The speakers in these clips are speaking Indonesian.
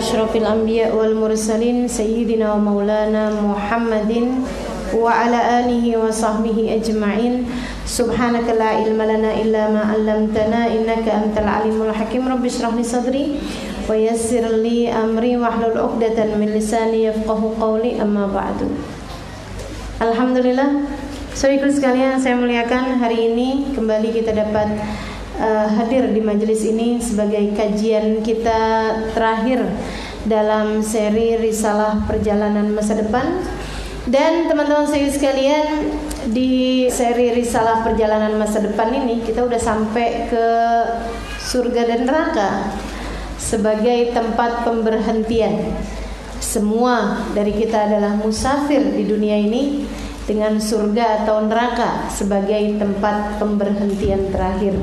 asyrafil anbiya wal mursalin sayyidina wa maulana Muhammadin wa ala alihi wa sahbihi ajma'in. Subhanaka la ilma lana illa ma 'allamtana innaka antal alimul hakim. Rabbi shrah li sadri wa yassir li amri wahlul 'uqdatam min lisani yafqahu qawli. Amma ba'du. Alhamdulillah, saudaraku sekalian saya muliakan, hari ini kembali kita dapat hadir di majelis ini sebagai kajian kita terakhir dalam seri Risalah Perjalanan Masa Depan. Dan teman-teman saya sekalian, di seri Risalah Perjalanan Masa Depan ini kita udah sampai ke surga dan neraka sebagai tempat pemberhentian. Semua dari kita adalah musafir di dunia ini, dengan surga atau neraka sebagai tempat pemberhentian terakhir.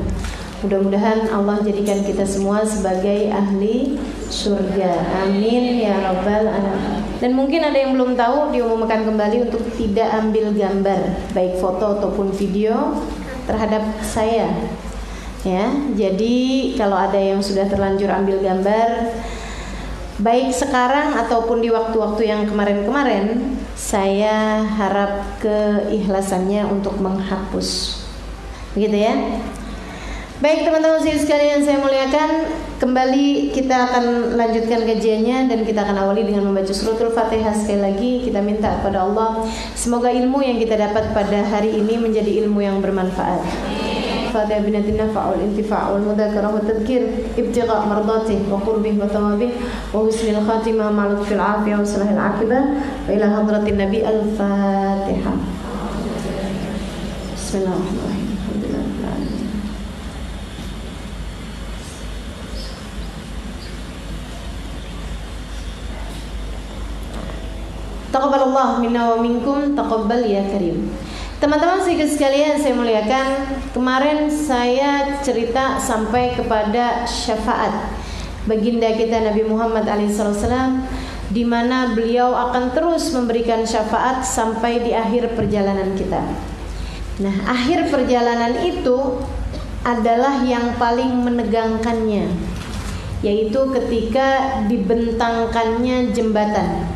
Mudah-mudahan Allah jadikan kita semua sebagai ahli surga. Amin ya rabbal alamin. Dan mungkin ada yang belum tahu, diumumkan kembali untuk tidak ambil gambar, baik foto ataupun video terhadap saya. Ya, jadi kalau ada yang sudah terlanjur ambil gambar, baik sekarang ataupun di waktu-waktu yang kemarin-kemarin, saya harap keikhlasannya untuk menghapus. Begitu ya. Baik teman-teman sekalian saya muliakan, kembali kita akan lanjutkan kajiannya dan kita akan awali dengan membaca suratul Fatihah. Sekali lagi kita minta kepada Allah semoga ilmu yang kita dapat pada hari ini menjadi ilmu yang bermanfaat. Fatihah binatin nafa'ul intifa'ul mudzakarah wa tadhkir ibtigha' mardatih wa qurbih wa thawabih wa husnil khatimah ma'al fil afiyah wa salahil aqibah wa ila hadratin nabi al-Fatihah. Bismillahirrahmanirrahim. Taqabbalallah minna wa minkum, taqabbal ya karim. Teman-teman sekalian saya muliakan, kemarin saya cerita sampai kepada syafaat baginda kita Nabi Muhammad SAW, di mana beliau akan terus memberikan syafaat sampai di akhir perjalanan kita. Nah, akhir perjalanan itu adalah yang paling menegangkannya, yaitu ketika dibentangkannya jembatan,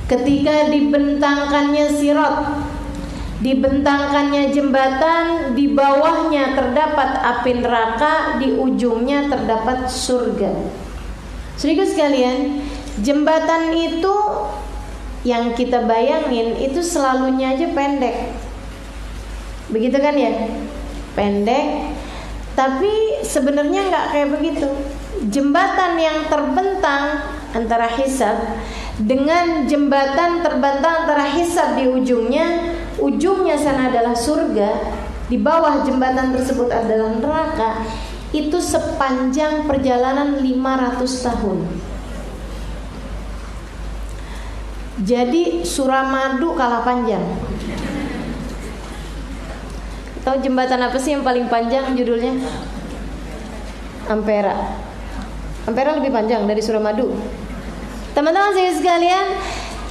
ketika dibentangkannya sirat, dibentangkannya jembatan, di bawahnya terdapat api neraka, di ujungnya terdapat surga. Saudara sekalian, jembatan itu yang kita bayangin itu selalunya aja pendek, begitu kan ya? Pendek, tapi sebenarnya nggak kayak begitu. Jembatan yang terbentang antara hisab dengan jembatan terbentang antara hisab di ujungnya sana adalah surga, di bawah jembatan tersebut adalah neraka. Itu sepanjang perjalanan 500 tahun. Jadi Suramadu kalah panjang. Tahu jembatan apa sih yang paling panjang judulnya? Ampera. Ampera lebih panjang dari Suramadu. Teman-teman saya sekalian,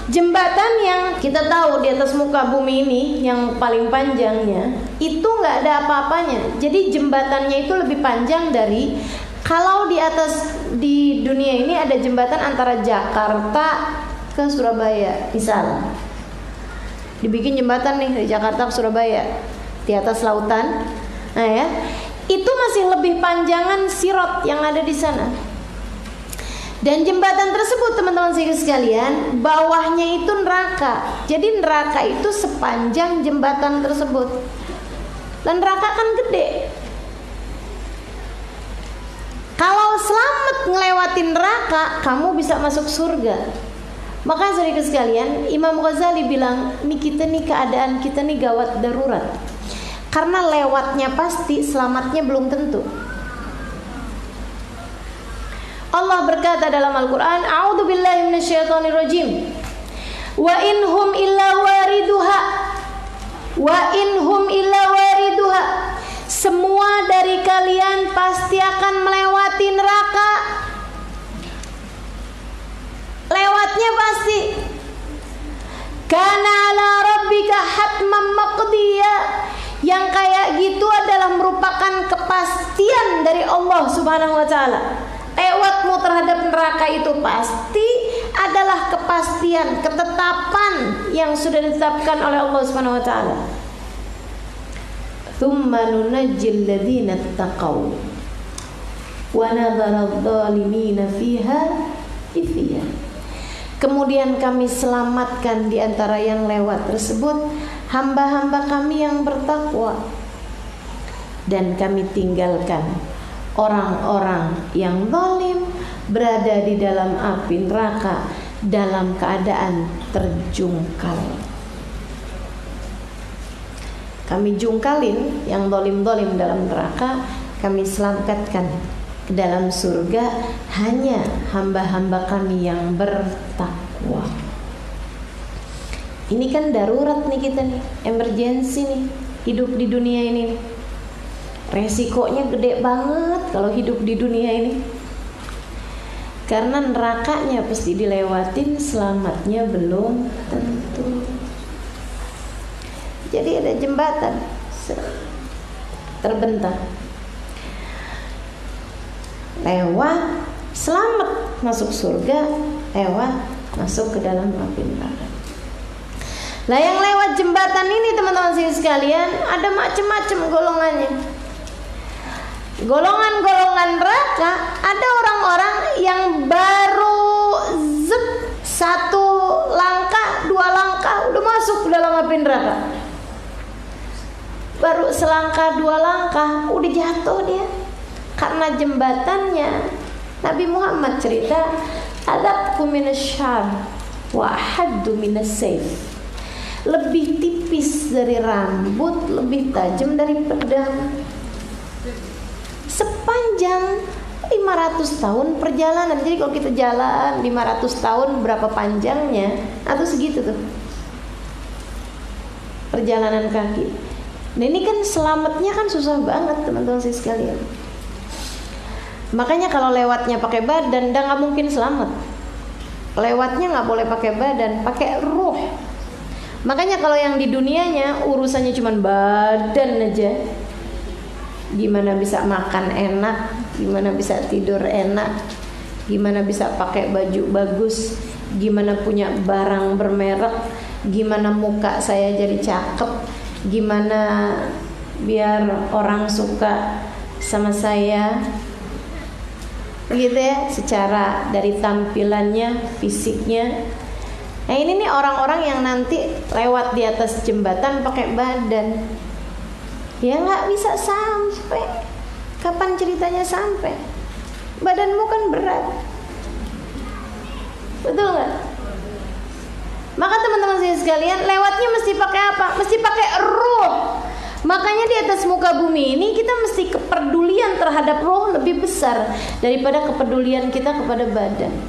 jembatan yang kita tahu di atas muka bumi ini yang paling panjangnya itu nggak ada apa-apanya. Jadi jembatannya itu lebih panjang dari, kalau di atas di dunia ini ada jembatan antara Jakarta ke Surabaya, misal dibikin jembatan nih dari Jakarta ke Surabaya di atas lautan. Nah ya, itu masih lebih panjangan sirat yang ada di sana. Dan jembatan tersebut teman-teman sekalian, bawahnya itu neraka. Jadi neraka itu sepanjang jembatan tersebut. Dan neraka kan gede. Kalau selamat ngelewatin neraka, kamu bisa masuk surga. Maka saudara sekalian, Imam Ghazali bilang, ini kita nih, keadaan kita nih gawat darurat. Karena lewatnya pasti, selamatnya belum tentu. Allah berkata dalam Al-Quran, A'udhu billahi minasyaitonirrajim, Wa inhum illa wariduha, Wa inhum illa wariduha. Semua dari kalian pasti akan melewati neraka. Lewatnya pasti. Kana ala rabbika hatman maqdiya. Yang kayak gitu adalah merupakan kepastian dari Allah Subhanahu wa ta'ala. lewatmu terhadap neraka itu pasti adalah kepastian, ketetapan yang sudah ditetapkan oleh Allah Subhanahu wa taala. Tsumma nunajjil ladzina taqaw wa nadharu adh-dhalimina fiha jithiya. Kemudian kami selamatkan di antara yang lewat tersebut hamba-hamba kami yang bertakwa, dan kami tinggalkan orang-orang yang zalim berada di dalam api neraka dalam keadaan terjungkal. Kami jungkalin yang zalim-zalim dalam neraka, kami selamatkan ke dalam surga hanya hamba-hamba kami yang bertakwa. Ini kan darurat nih kita nih, emergency nih, hidup di dunia ini nih. Resikonya gede banget kalau hidup di dunia ini, karena nerakanya pasti dilewatin, selamatnya belum tentu. Jadi ada jembatan terbentang, lewat selamat masuk surga, lewat masuk ke dalam api neraka. Lah yang lewat jembatan ini teman-teman sekalian, ada macam-macam golongannya. Golongan-golongan neraka, ada orang-orang yang baru satu langkah, dua langkah udah masuk ke dalam api neraka. Baru selangkah dua langkah udah jatuh dia. Karena jembatannya, Nabi Muhammad cerita, adabku minasyar wa ahaddu minasayf. Lebih tipis dari rambut, lebih tajam dari pedang. Sepanjang 500 tahun perjalanan. Jadi kalau kita jalan 500 tahun berapa panjangnya? Atau segitu tuh perjalanan kaki. Nah ini kan selamatnya kan susah banget teman-teman sekalian. Makanya kalau lewatnya pakai badan, dah nggak mungkin selamat. Lewatnya nggak boleh pakai badan, pakai ruh. Makanya kalau yang di dunianya urusannya cuma badan aja, gimana bisa makan enak, gimana bisa tidur enak, gimana bisa pakai baju bagus, gimana punya barang bermerek, gimana muka saya jadi cakep, gimana biar orang suka sama saya, gitu ya, secara dari tampilannya, fisiknya. Nah ini nih orang-orang yang nanti lewat di atas jembatan pakai badan, ya nggak bisa sampai. Kapan ceritanya sampai? Badanmu kan berat, betul nggak? Maka teman-teman sekalian, lewatnya mesti pakai apa? Mesti pakai ruh. Makanya di atas muka bumi ini kita mesti kepedulian terhadap roh lebih besar daripada kepedulian kita kepada badan.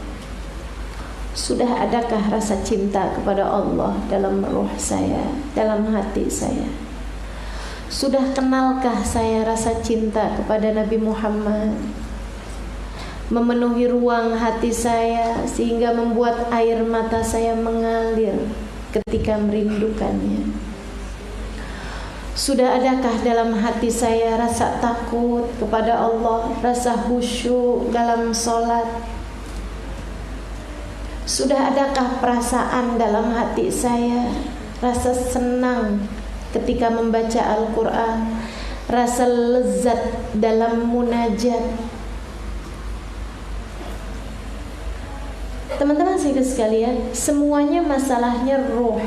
Sudah adakah rasa cinta kepada Allah dalam roh saya, dalam hati saya? Sudah kenalkah saya rasa cinta kepada Nabi Muhammad? Memenuhi ruang hati saya sehingga membuat air mata saya mengalir ketika merindukannya. Sudah adakah dalam hati saya rasa takut kepada Allah, rasa khusyuk dalam sholat? Sudah adakah perasaan dalam hati saya rasa senang ketika membaca Al-Quran, rasa lezat dalam munajat? Teman-teman sekalian, semuanya masalahnya roh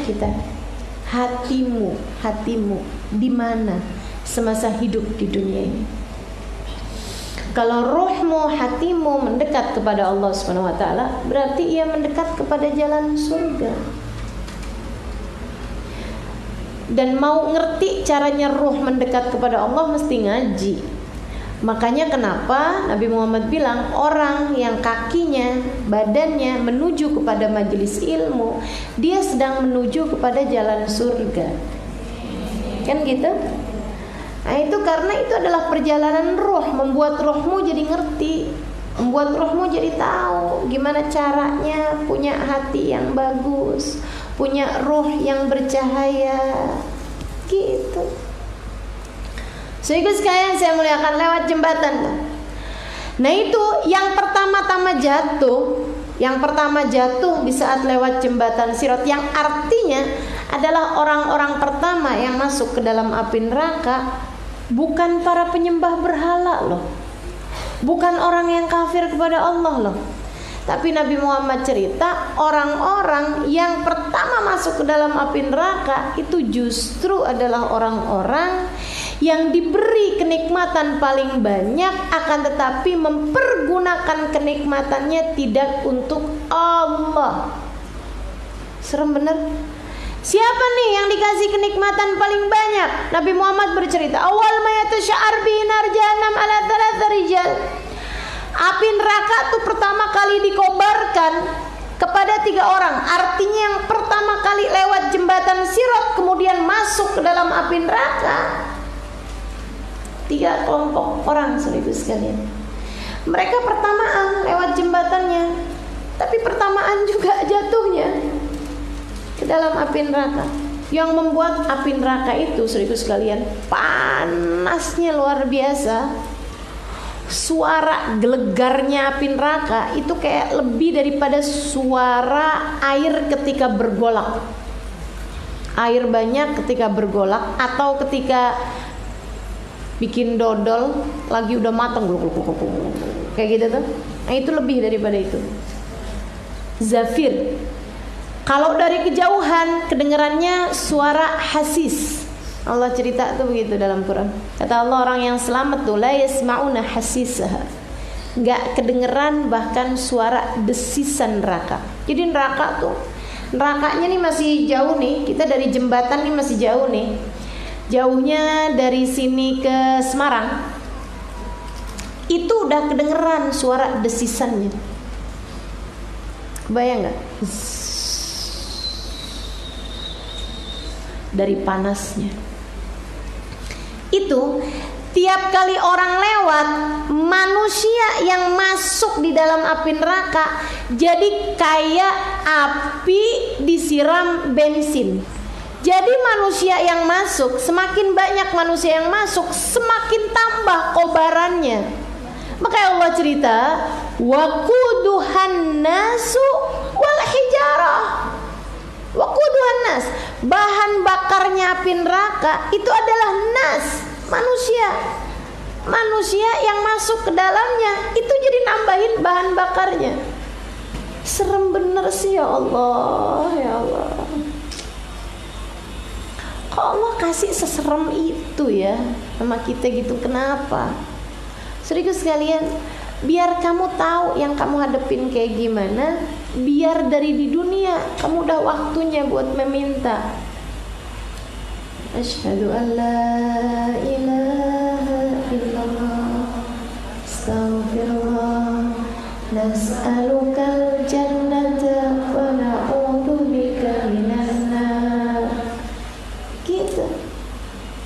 kita. Hatimu di mana semasa hidup di dunia ini? Kalau rohmu, hatimu mendekat kepada Allah Subhanahu wa taala, berarti ia mendekat kepada jalan surga. Dan mau ngerti caranya roh mendekat kepada Allah mesti ngaji. Makanya kenapa Nabi Muhammad bilang orang yang kakinya, badannya menuju kepada majelis ilmu, dia sedang menuju kepada jalan surga. Kan gitu? Nah itu karena itu adalah perjalanan roh, membuat rohmu jadi ngerti, membuat rohmu jadi tahu gimana caranya punya hati yang bagus, punya roh yang bercahaya, gitu. Sehingga sekalian saya muliakan lewat jembatan. Nah itu yang pertama-tama jatuh di saat lewat jembatan Sirat, yang artinya adalah orang-orang pertama yang masuk ke dalam api neraka bukan para penyembah berhala loh, bukan orang yang kafir kepada Allah loh. Tapi Nabi Muhammad cerita orang-orang yang pertama masuk ke dalam api neraka itu justru adalah orang-orang yang diberi kenikmatan paling banyak, akan tetapi mempergunakan kenikmatannya tidak untuk Allah. Serem bener. Siapa nih yang dikasih kenikmatan paling banyak? Nabi Muhammad bercerita, awal ma yatasha'ar bi nar jahannam ala thalath rijal. Api neraka tuh pertama kali dikobarkan kepada 3 orang. Artinya yang pertama kali lewat jembatan Sirat kemudian masuk ke dalam api neraka 3 kelompok orang, saudara sekalian. Mereka pertamaan lewat jembatannya, tapi pertamaan juga jatuhnya ke dalam api neraka. Yang membuat api neraka itu, saudara sekalian, panasnya luar biasa. Suara gelegarnya api neraka itu kayak lebih daripada suara air ketika bergolak. Air banyak ketika bergolak atau ketika bikin dodol lagi udah matang, kayak gitu tuh. Nah itu lebih daripada itu. Zafir. Kalau dari kejauhan kedengarannya suara hasis. Allah cerita tuh begitu dalam Quran. Kata Allah, orang yang selamat tuh la yasma'una hasisaha, enggak kedengeran bahkan suara desisan neraka. Jadi neraka tuh, nerakanya nih masih jauh nih. Kita dari jembatan nih masih jauh nih. Jauhnya dari sini ke Semarang itu udah kedengeran suara desisannya. Kebayang nggak? Dari panasnya. Itu tiap kali orang lewat, manusia yang masuk di dalam api neraka jadi kayak api disiram bensin. Jadi manusia yang masuk, semakin banyak manusia yang masuk, semakin tambah kobarannya. Makanya Allah cerita, waquduhan nasu wal hijarah. Waquduhan nas, bahan bakarnya api neraka itu adalah nas, manusia. Manusia yang masuk ke dalamnya itu jadi nambahin bahan bakarnya. Serem bener sih ya Allah, ya Allah. Kok Allah kasih seserem itu ya sama kita gitu, kenapa? Serius sekalian, biar kamu tahu yang kamu hadepin kayak gimana, biar dari di dunia kamu udah waktunya buat meminta. Asyhadu an la ilaha illallah, astaghfirullah, nas'alukal jannata wa na'udzubika minan nar. Gitu.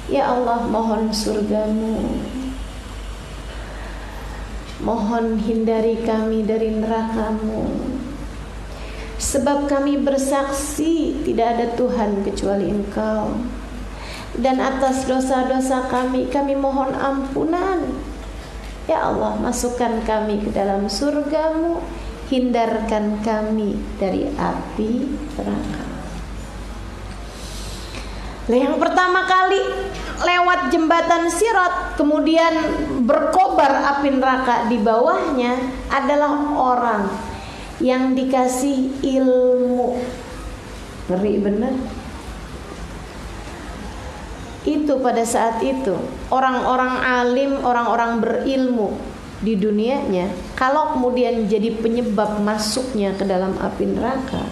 Ya Allah, mohon surgamu, mohon hindari kami dari nerakamu. Sebab kami bersaksi tidak ada Tuhan kecuali Engkau. Dan atas dosa-dosa kami mohon ampunan. Ya Allah, masukkan kami ke dalam surgamu, hindarkan kami dari api neraka. Yang pertama kali lewat jembatan Sirat kemudian berkobar api neraka di bawahnya adalah orang yang dikasih ilmu. Ngeri bener. Itu pada saat itu orang-orang alim, orang-orang berilmu di dunianya, kalau kemudian jadi penyebab masuknya ke dalam api neraka,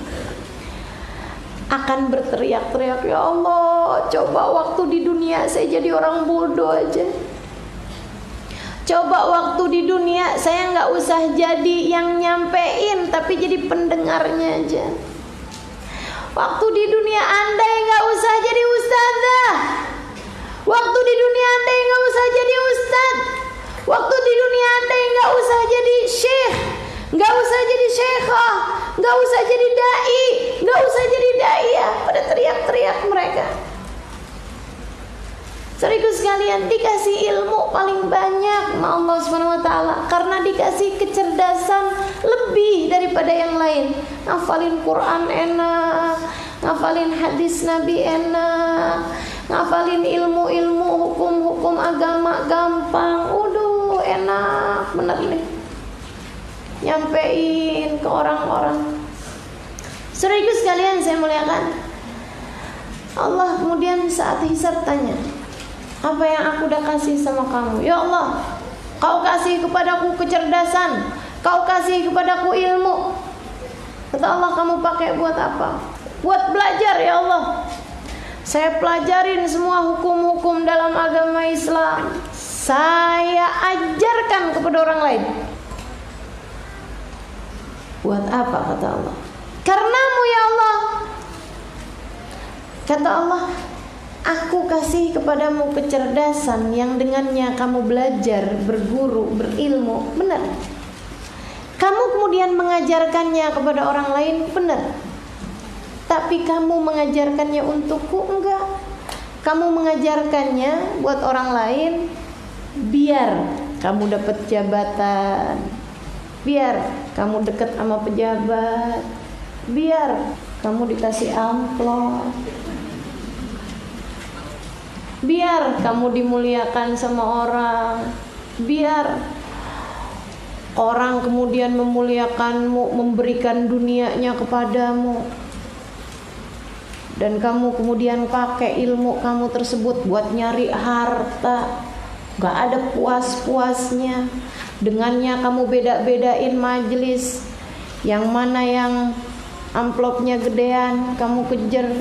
akan berteriak-teriak, ya Allah, coba waktu di dunia saya jadi orang bodoh aja. Coba waktu di dunia saya nggak usah jadi yang nyampein, tapi jadi pendengarnya aja. Waktu di dunia andai nggak usah jadi ustazah. Waktu di dunia andai nggak usah jadi ustad. Waktu di dunia andai nggak usah jadi syekh, nggak usah jadi syekhah, nggak usah jadi dai, nggak usah jadi dai ya. Pada teriak-teriak mereka. Serius sekalian, dikasih ilmu paling banyak sama Allah Subhanahu wa taala karena dikasih kecerdasan lebih daripada yang lain. Ngafalin Quran enak, ngafalin hadis Nabi enak, ngafalin ilmu-ilmu hukum-hukum agama gampang. Udah enak bener nih, nyampein ke orang-orang. Saudaraku sekalian saya muliakan, Allah kemudian saat hisab tanya, apa yang aku udah kasih sama kamu? Ya Allah, kau kasih kepadaku kecerdasan, kau kasih kepadaku ilmu. Kata Allah, kamu pakai buat apa? Buat belajar ya Allah. Saya pelajarin semua hukum-hukum dalam agama Islam, saya ajarkan kepada orang lain. Buat apa kata Allah? Karenamu ya Allah. Kata Allah, aku kasih kepadamu kecerdasan yang dengannya kamu belajar, berguru, berilmu. Benar. Kamu kemudian mengajarkannya kepada orang lain. Benar. Tapi kamu mengajarkannya untukku? Enggak. Kamu mengajarkannya buat orang lain biar kamu dapat jabatan, biar kamu dekat sama pejabat, biar kamu dikasih amplop, biar kamu dimuliakan sama orang, biar orang kemudian memuliakanmu, memberikan dunianya kepadamu, dan kamu kemudian pakai ilmu kamu tersebut buat nyari harta. Gak ada puas-puasnya. Dengannya kamu beda-bedain majelis, yang mana yang amplopnya gedean kamu kejar.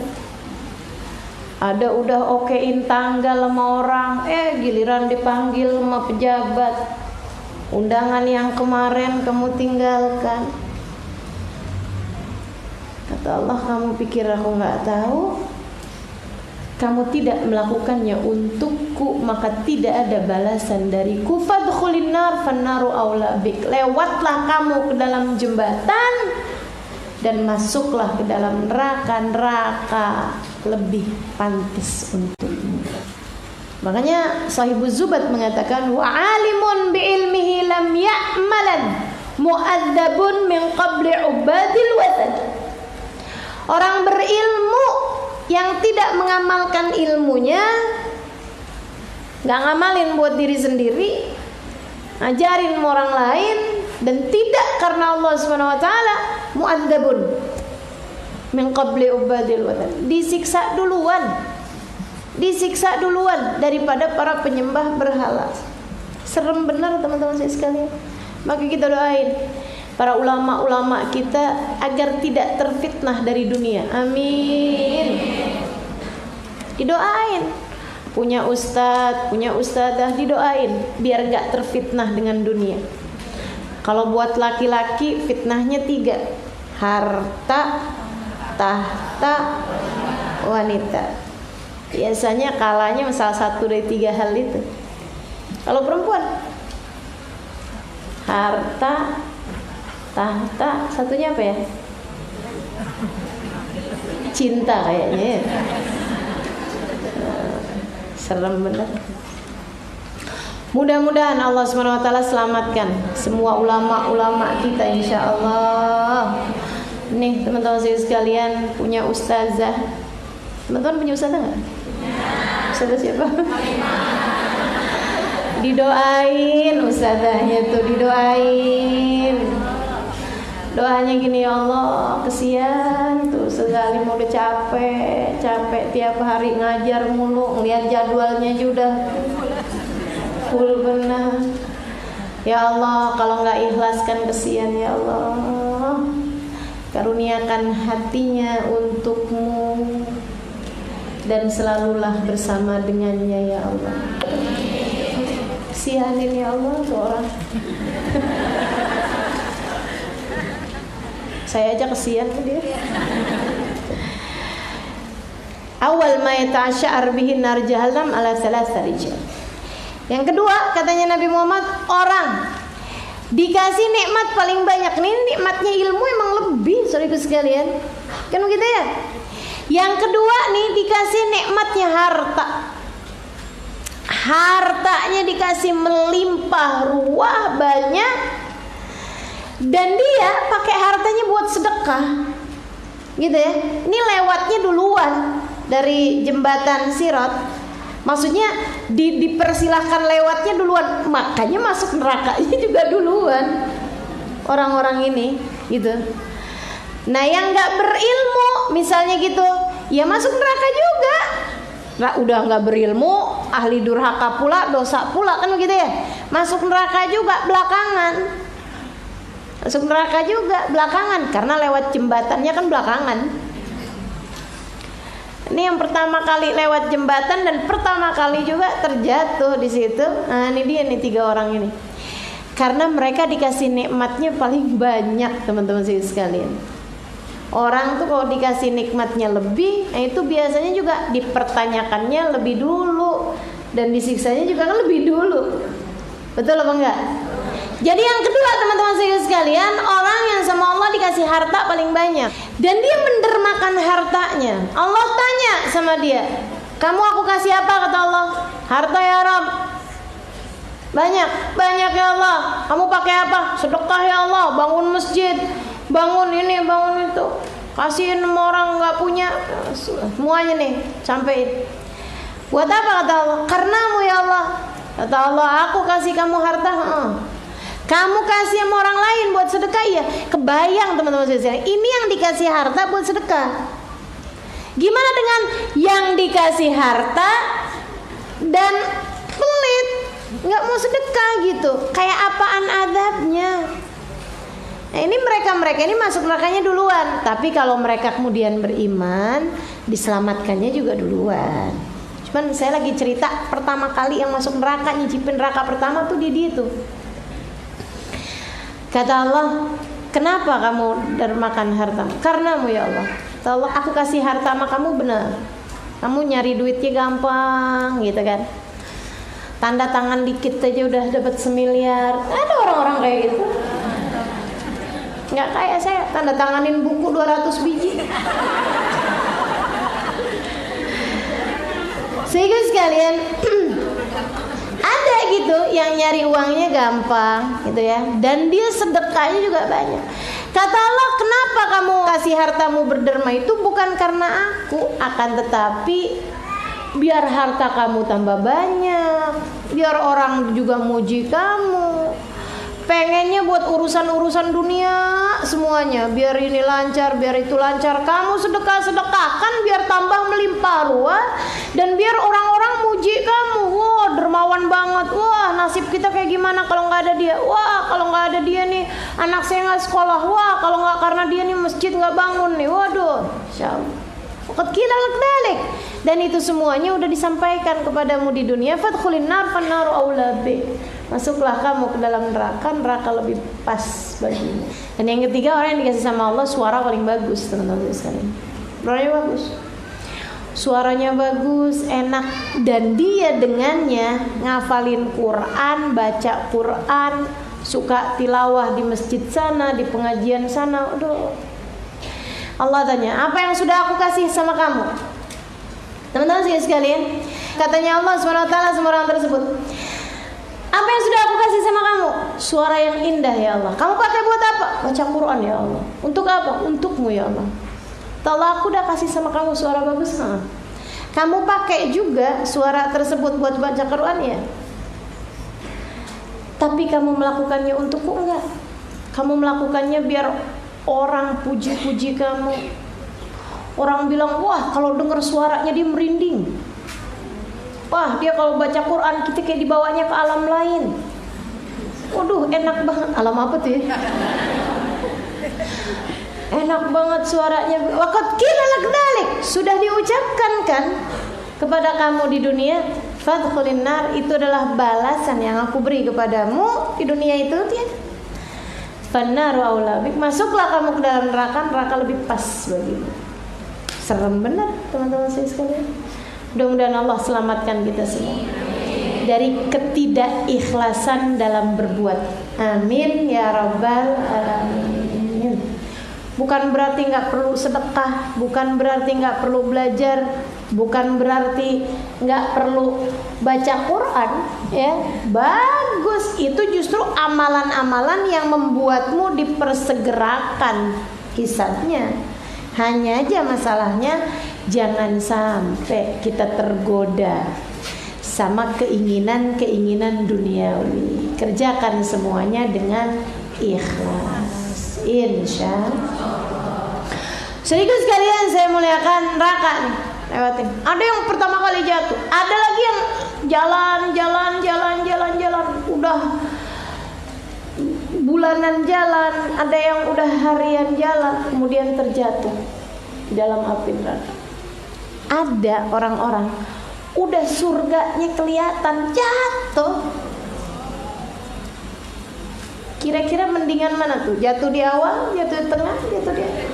Ada udah okein tanggal sama orang, giliran dipanggil sama pejabat, undangan yang kemarin kamu tinggalkan. Kata Allah, kamu pikir aku gak tahu? Kamu tidak melakukannya untukku, maka tidak ada balasan dariku. Fadkhulin nar fannaru aula bik. Lewatlah kamu ke dalam jembatan dan masuklah ke dalam neraka lebih pantas untukmu. Makanya Sahibuz Zubat mengatakan, wa alimun bi ilmihi lam ya'malan mu'adzabun min qabli ubadil watad. Orang berilmu yang tidak mengamalkan ilmunya, gak ngamalin buat diri sendiri, ngajarin orang lain, dan tidak karena Allah SWT, mu'adzabun min qabli ubadil watad. Disiksa duluan daripada para penyembah berhala. Serem benar teman-teman saya sekalian. Maka kita doain para ulama-ulama kita agar tidak terfitnah dari dunia. Amin. Didoain. Punya ustadz, punya ustadzah, didoain biar gak terfitnah dengan dunia. Kalau buat laki-laki fitnahnya 3: harta, tahta, wanita. Biasanya kalahnya salah satu dari 3 hal itu. Kalau perempuan, harta, tahta, satunya apa ya? Cinta kayaknya ya. Serem benar. Mudah-mudahan Allah SWT selamatkan semua ulama-ulama kita insyaallah. Nih teman-teman saya sekalian, punya ustazah. Teman-teman punya ustazah nggak? Ustazah siapa? Didoain ustazahnya tuh, didoain. Doanya gini, ya Allah, kesian tuh Ustazah Alim udah capek tiap hari ngajar mulu, ngeliat jadwalnya juga full benar. Ya Allah, kalau nggak ikhlaskan kesian ya Allah. Karuniakan hatinya untukmu dan selalulah bersama dengannya ya Allah. Kesianin ya Allah tuh orang. Saya aja kesian tuh dia. Awal ma yata'asy'ar bihi nar jahannam ala thalatha rijal. Yang kedua, katanya Nabi Muhammad, orang dikasih nikmat paling banyak. Nih nikmatnya ilmu emang lebih, saudaraku sekalian. Kan begitu ya? Yang kedua nih, dikasih nikmatnya harta. hartanya dikasih melimpah ruah banyak, dan dia pakai hartanya buat sedekah, gitu ya. Ini lewatnya duluan dari jembatan Sirat. Maksudnya dipersilahkan lewatnya duluan, makanya masuk nerakanya juga duluan orang-orang ini, gitu. Nah, yang nggak berilmu misalnya gitu, ya masuk neraka juga. Nah, udah nggak berilmu, ahli durhaka pula, dosa pula, kan begitu ya. Masuk neraka juga belakangan. Masuk neraka juga belakangan, karena lewat jembatannya kan belakangan. Ini yang pertama kali lewat jembatan dan pertama kali juga terjatuh di situ. Nah, ini dia nih 3 orang ini. Karena mereka dikasih nikmatnya paling banyak, teman-teman sekalian. Orang tuh kalau dikasih nikmatnya lebih, nah itu biasanya juga dipertanyakannya lebih dulu dan disiksanya juga kan lebih dulu. Betul apa enggak? Jadi yang kedua, teman-teman sekalian, orang yang sama Allah dikasih harta paling banyak dan dia mendermakan hartanya. Allah tanya sama dia, "Kamu aku kasih apa?" Kata Allah, "Harta ya Rabb." Banyak ya Allah. "Kamu pakai apa?" "Sedekah ya Allah, bangun masjid, bangun ini, bangun itu, kasihin orang nggak punya." Semuanya nih sampai. "Buat apa?" kata Allah. "Karenamu ya Allah." Kata Allah, "Aku kasih kamu harta, kamu kasih sama orang lain buat sedekah." Ya, kebayang teman-teman sekalian, ini yang dikasih harta buat sedekah. Gimana dengan yang dikasih harta dan pelit, nggak mau sedekah gitu? Kayak apaan adabnya? Nah, ini mereka ini masuk nerakanya duluan. Tapi kalau mereka kemudian beriman, diselamatkannya juga duluan. Cuman saya lagi cerita pertama kali yang masuk neraka, nyicipin neraka pertama tuh dia tuh. Kata Allah, "Kenapa kamu dermakan harta?" "Karenamu ya Allah." Kata Allah, "Aku kasih harta sama kamu benar. Kamu nyari duitnya gampang gitu kan. Tanda tangan dikit aja udah dapat 1 miliar. Ada orang-orang kayak gitu. Nggak kayak saya, tanda tanganin buku 200 biji. Sehingga sekalian ada gitu yang nyari uangnya gampang gitu ya, dan dia sedekahnya juga banyak. Kata Allah, "Kenapa kamu kasih hartamu berderma itu bukan karena aku, akan tetapi biar harta kamu tambah banyak, biar orang juga muji kamu. Pengennya buat urusan-urusan dunia semuanya, biar ini lancar, biar itu lancar. Kamu sedekah-sedekahkan biar tambah melimpah ruah dan biar orang-orang muji kamu. Wah, dermawan banget. Wah, nasib kita kayak gimana kalau nggak ada dia. Wah, kalau nggak ada dia nih anak saya nggak sekolah. Wah, kalau nggak karena dia nih masjid nggak bangun nih. Waduh, insyaallah." Dan itu semuanya udah disampaikan kepadamu di dunia. "Fadkhulin nar fannaru aula bi." Masuklah kamu ke dalam neraka, neraka lebih pas bagimu. Dan yang ketiga, orang yang dikasih sama Allah suara paling bagus, teman-teman sekalian. Suaranya bagus. Suaranya bagus, enak, dan dia dengannya ngafalin Quran, baca Quran, suka tilawah di masjid sana, di pengajian sana. Aduh. Allah tanya, "Apa yang sudah aku kasih sama kamu?" Teman-teman sekalian, katanya Allah SWT sama orang tersebut, "Apa yang sudah aku kasih sama kamu?" "Suara yang indah ya Allah." "Kamu pakai buat apa?" "Baca Quran ya Allah." "Untuk apa?" "Untukmu ya Allah." "Allah, aku udah kasih sama kamu suara bagus." "Kamu pakai juga suara tersebut buat baca Quran ya? Tapi kamu melakukannya untukku enggak? Kamu melakukannya biar orang puji-puji kamu. Orang bilang, wah kalau dengar suaranya dia merinding. Wah, dia kalau baca Quran kita kayak dibawanya ke alam lain. Waduh, enak banget." Alam apa tuh ya? Enak banget suaranya. "Waqad qila lak dzalik." Sudah diucapkan kan kepada kamu di dunia. "Fadkhulin nar." Itu adalah balasan yang aku beri kepadamu di dunia itu ya. "Fannaru aula bik." Masuklah kamu ke dalam neraka, neraka lebih pas bagimu. Serem benar teman-teman saya sekalian. Mudah-mudahan Allah selamatkan kita semua dari ketidakikhlasan dalam berbuat. Amin ya rabbal alamin. Bukan berarti nggak perlu sedekah, bukan berarti nggak perlu belajar, bukan berarti nggak perlu baca Quran, ya. Bagus, itu justru amalan-amalan yang membuatmu dipersegerakan hisabnya. Hanya aja masalahnya jangan sampai kita tergoda sama keinginan-keinginan duniawi. Kerjakan semuanya dengan ikhlas, insya Allah. Sedikit sekalian saya muliakan, neraka nih lewatin. Ada yang pertama kali jatuh, ada lagi yang jalan, udah bulanan jalan, ada yang udah harian jalan, kemudian terjatuh di dalam api neraka. Ada orang-orang udah surganya kelihatan jatuh. Kira-kira mendingan mana tuh? Jatuh di awal, jatuh di tengah, jatuh di akhir?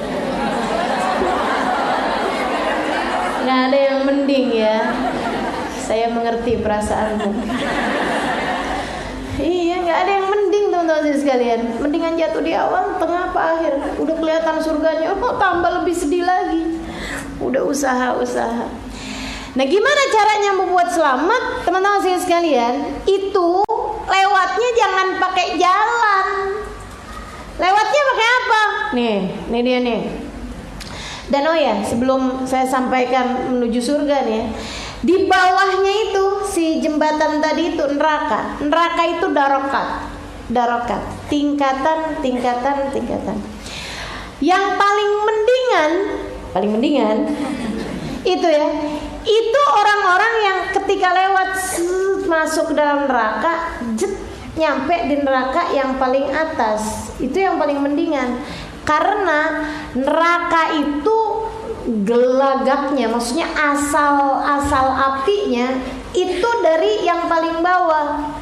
Nggak ada yang mending ya. Saya mengerti perasaanmu. Iya, nggak ada yang mending teman-teman sekalian. Mendingan jatuh di awal, tengah, apa akhir? Udah kelihatan surganya, oh tambah lebih sedih lagi. Udah usaha-usaha. Nah, gimana caranya membuat selamat teman-teman sekalian? Itu lewatnya jangan pakai jalan. Lewatnya pakai apa? Nih dia nih. Dan oh ya, sebelum saya sampaikan menuju surga nih ya, di bawahnya itu si jembatan tadi itu neraka. Neraka itu darokat, tingkatan. Yang paling mendingan itu ya, itu orang-orang yang ketika lewat masuk ke dalam neraka, nyampe di neraka yang paling atas. Itu yang paling mendingan. Karena neraka itu gelagaknya, maksudnya asal apinya itu dari yang paling bawah.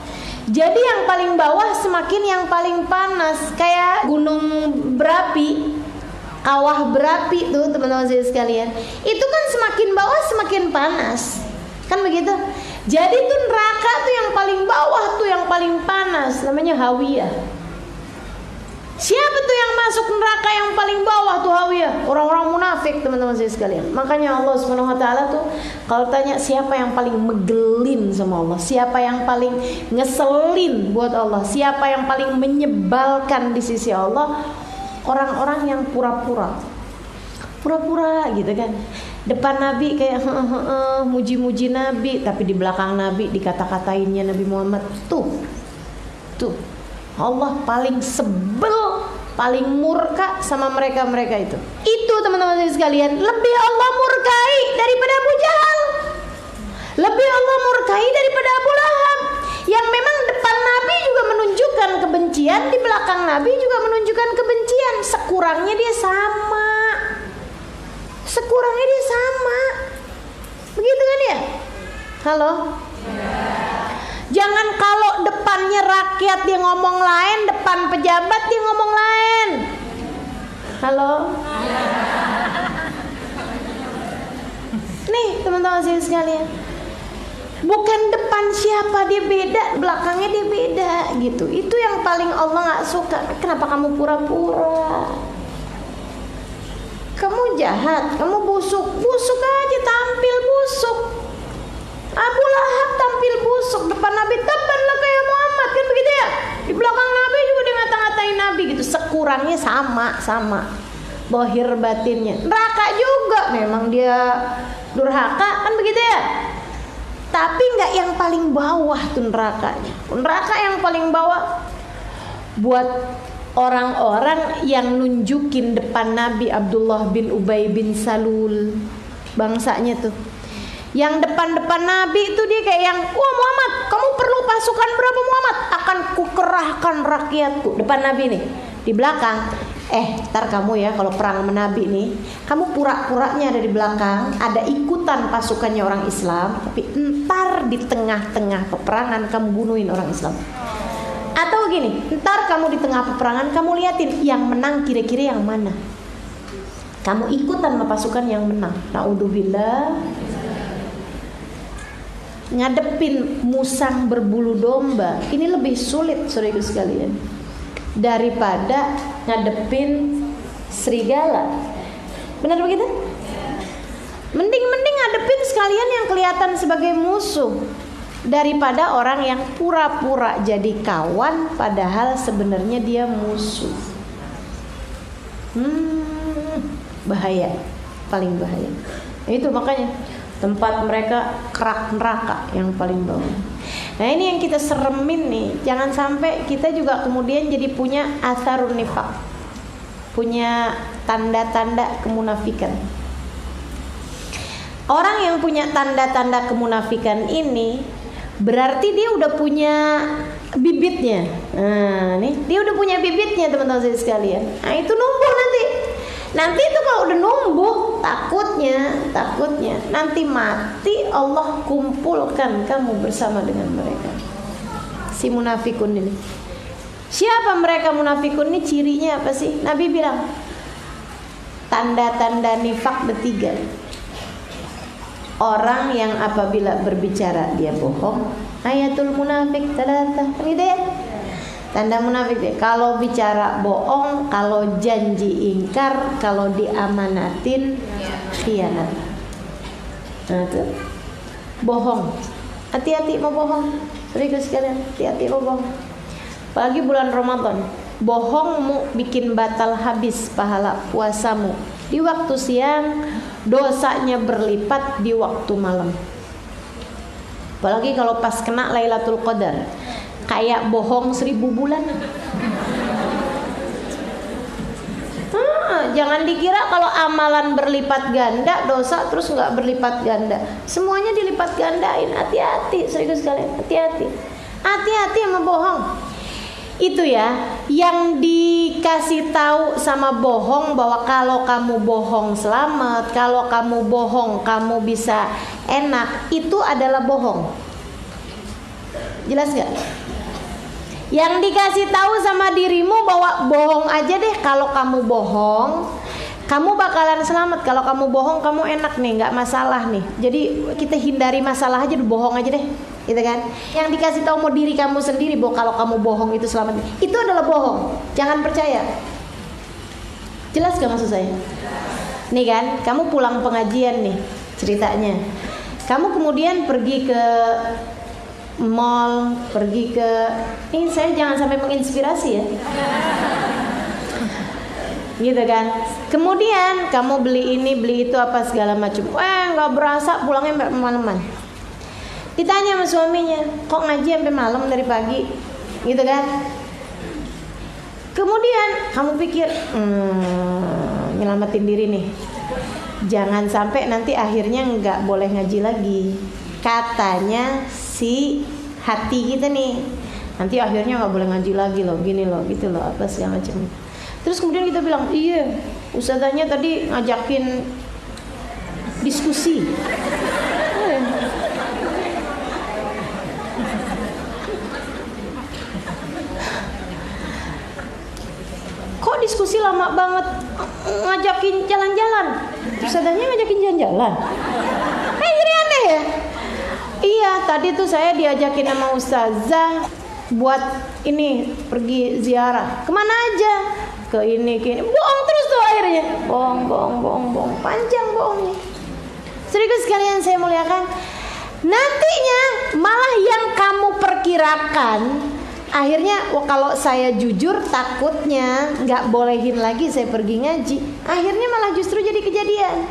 Jadi yang paling bawah semakin yang paling panas. Kayak gunung berapi, kawah berapi tuh teman-teman sekalian. Itu kan semakin bawah semakin panas, kan begitu. Jadi tuh neraka tuh yang paling bawah tuh yang paling panas, namanya hawiyah. Siapa tuh yang masuk neraka yang paling bawah tuh hawiyah? Orang-orang munafik teman-teman sekalian. Makanya Allah Subhanahu wa taala tuh kalau tanya siapa yang paling megelin sama Allah, siapa yang paling ngeselin buat Allah, siapa yang paling menyebalkan di sisi Allah, orang-orang yang pura-pura gitu kan. Depan Nabi kayak muji-muji Nabi, tapi di belakang Nabi dikata-katainnya Nabi Muhammad. Tuh Allah paling sebel, paling murka sama mereka itu. Itu teman-teman sekalian, lebih Allah murkai daripada Abu Jahal, lebih Allah murkai daripada Abu Lahab. Yang memang depan Nabi juga menunjukkan kebencian, di belakang Nabi juga menunjukkan kebencian. Sekurangnya dia sama. Begitu kan ya? Halo? Jangan kalau depannya rakyat dia ngomong lain, depan pejabat dia ngomong lain. Halo? Nih teman-teman sekalian, bukan depan siapa dia beda, belakangnya dia beda gitu. Itu yang paling Allah gak suka. Kenapa kamu pura-pura? Kamu jahat, kamu busuk aja, tampil busuk. Abu Lahab tampil busuk depan Nabi, tabbanlah kayak Muhammad, kan begitu ya. Di belakang Nabi juga dia ngata-ngatain Nabi gitu. Sekurangnya sama bohir batinnya. Neraka juga memang dia durhaka, kan begitu ya. Tapi nggak yang paling bawah tuh nerakanya. Neraka yang paling bawah buat orang-orang yang nunjukin depan Nabi Abdullah bin Ubay bin Salul, bangsanya tuh. Yang depan-depan Nabi itu dia kayak yang, wah Muhammad, kamu perlu pasukan berapa Muhammad? Akan kukerahkan rakyatku. Depan Nabi nih. Di belakang, ntar kamu ya kalau perang sama Nabi nih, kamu pura-puranya ada di belakang, ada ikutan pasukannya orang Islam, tapi ntar di tengah-tengah peperangan kamu bunuhin orang Islam. Atau gini, ntar kamu di tengah peperangan kamu liatin yang menang kira-kira yang mana. Kamu ikutan sama pasukan yang menang. Naudzubillah. Ngadepin musang berbulu domba ini lebih sulit saudaraku sekalian daripada ngadepin serigala. Benar begitu? Mending ngadepin sekalian yang kelihatan sebagai musuh daripada orang yang pura-pura jadi kawan padahal sebenarnya dia musuh. Bahaya, paling bahaya. Itu makanya tempat mereka kerak neraka yang paling bawah. Nah ini yang kita seremin nih. Jangan sampai kita juga kemudian jadi punya atharun nifaq, punya tanda-tanda kemunafikan. Orang yang punya tanda-tanda kemunafikan ini berarti dia udah punya bibitnya. Nah, nih dia udah punya bibitnya teman-teman saya sekalian. Nah, itu numbuh nanti. Nanti itu kalau udah numbuh, takutnya nanti mati Allah kumpulkan kamu bersama dengan mereka. Si munafikun ini. Siapa mereka munafikun ini? Cirinya apa sih? Nabi bilang tanda-tanda nifak bertiga. Orang yang apabila berbicara dia bohong. Ayatul munafik talatah. Ini deh. Tanda munafik deh. Kalau bicara bohong, kalau janji ingkar, kalau diamanatin khianat. Nah itu bohong. Hati-hati mau bohong. Serius sekalian, hati-hati mau bohong. Apalagi bulan Ramadan. Bohongmu bikin batal habis pahala puasamu. Di waktu siang dosanya berlipat di waktu malam. Apalagi kalau pas kena Lailatul Qadar, kayak bohong 1000 bulan. Jangan dikira kalau amalan berlipat ganda, dosa terus nggak berlipat ganda. Semuanya dilipat gandain. Hati-hati, serius sekalian, hati-hati. Hati-hati sama bohong. Itu ya, yang dikasih tahu sama bohong bahwa kalau kamu bohong selamat, kalau kamu bohong kamu bisa enak, itu adalah bohong. Jelas gak? Yang dikasih tahu sama dirimu bahwa bohong aja deh, kalau kamu bohong kamu bakalan selamat, kalau kamu bohong kamu enak nih, nggak masalah nih. Jadi kita hindari masalah aja, bohong aja deh, gitu kan? Yang dikasih tahu mau diri kamu sendiri bahwa kalau kamu bohong itu selamat, itu adalah bohong. Jangan percaya. Jelas gak maksud saya? Nih kan, kamu pulang pengajian nih ceritanya. Kamu kemudian pergi ke mall, pergi ke, ini saya jangan sampai menginspirasi ya. Gitu kan. Kemudian kamu beli ini, beli itu apa segala macam. Nggak berasa pulangnya malaman. Ditanya sama suaminya, kok ngaji sampai malam dari pagi? Gitu kan. Kemudian kamu pikir, nyelamatin diri nih. Jangan sampai nanti akhirnya nggak boleh ngaji lagi. Katanya si hati kita nih, nanti akhirnya nggak boleh ngaji lagi loh, gini loh, gitu loh, apa segala macam. Terus kemudian kita bilang, iya, ustazahnya tadi ngajakin diskusi. Kok diskusi lama banget, ngajakin jalan-jalan. Ustazahnya ngajakin jalan-jalan. Jadi aneh ya. Iya, tadi tuh saya diajakin sama ustazah buat ini pergi ziarah. Kemana aja? Ke ini, ke ini. Bohong terus tuh akhirnya. Bohong. Panjang bohongnya. Serius sekalian saya muliakan. Nantinya malah yang kamu perkirakan, akhirnya kalau saya jujur takutnya nggak bolehin lagi saya pergi ngaji. Akhirnya malah justru jadi kejadian.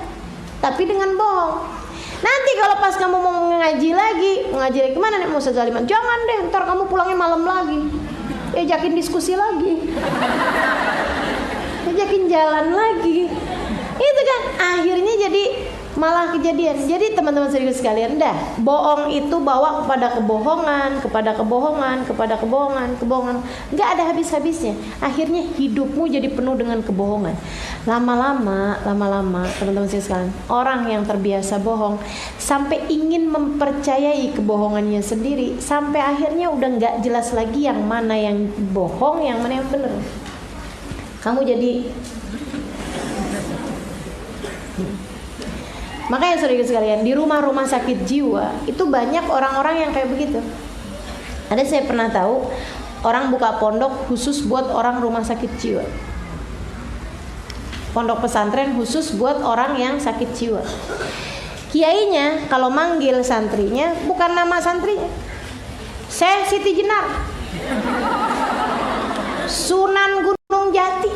Tapi dengan bohong. Nanti kalau pas kamu mau ngaji lagi kemana nih, mau sezaliman? Jangan deh, ntar kamu pulangnya malam lagi. Ajakin diskusi lagi, ajakin jalan lagi. Itu kan akhirnya jadi malah kejadian. Jadi teman-teman serius sekalian, bohong itu bawa kepada kebohongan, nggak ada habis-habisnya. Akhirnya hidupmu jadi penuh dengan kebohongan. Lama-lama teman-teman serius sekalian, orang yang terbiasa bohong sampai ingin mempercayai kebohongannya sendiri, sampai akhirnya udah nggak jelas lagi yang mana yang bohong, yang mana yang benar. Kamu jadi makanya serius sekalian, di rumah-rumah sakit jiwa itu banyak orang-orang yang kayak begitu. Ada saya pernah tahu orang buka pondok khusus buat orang rumah sakit jiwa. pondok pesantren khusus buat orang yang sakit jiwa. Kiainya kalau manggil santrinya bukan nama santrinya, Syekh Siti Jenar, Sunan Gunung Jati.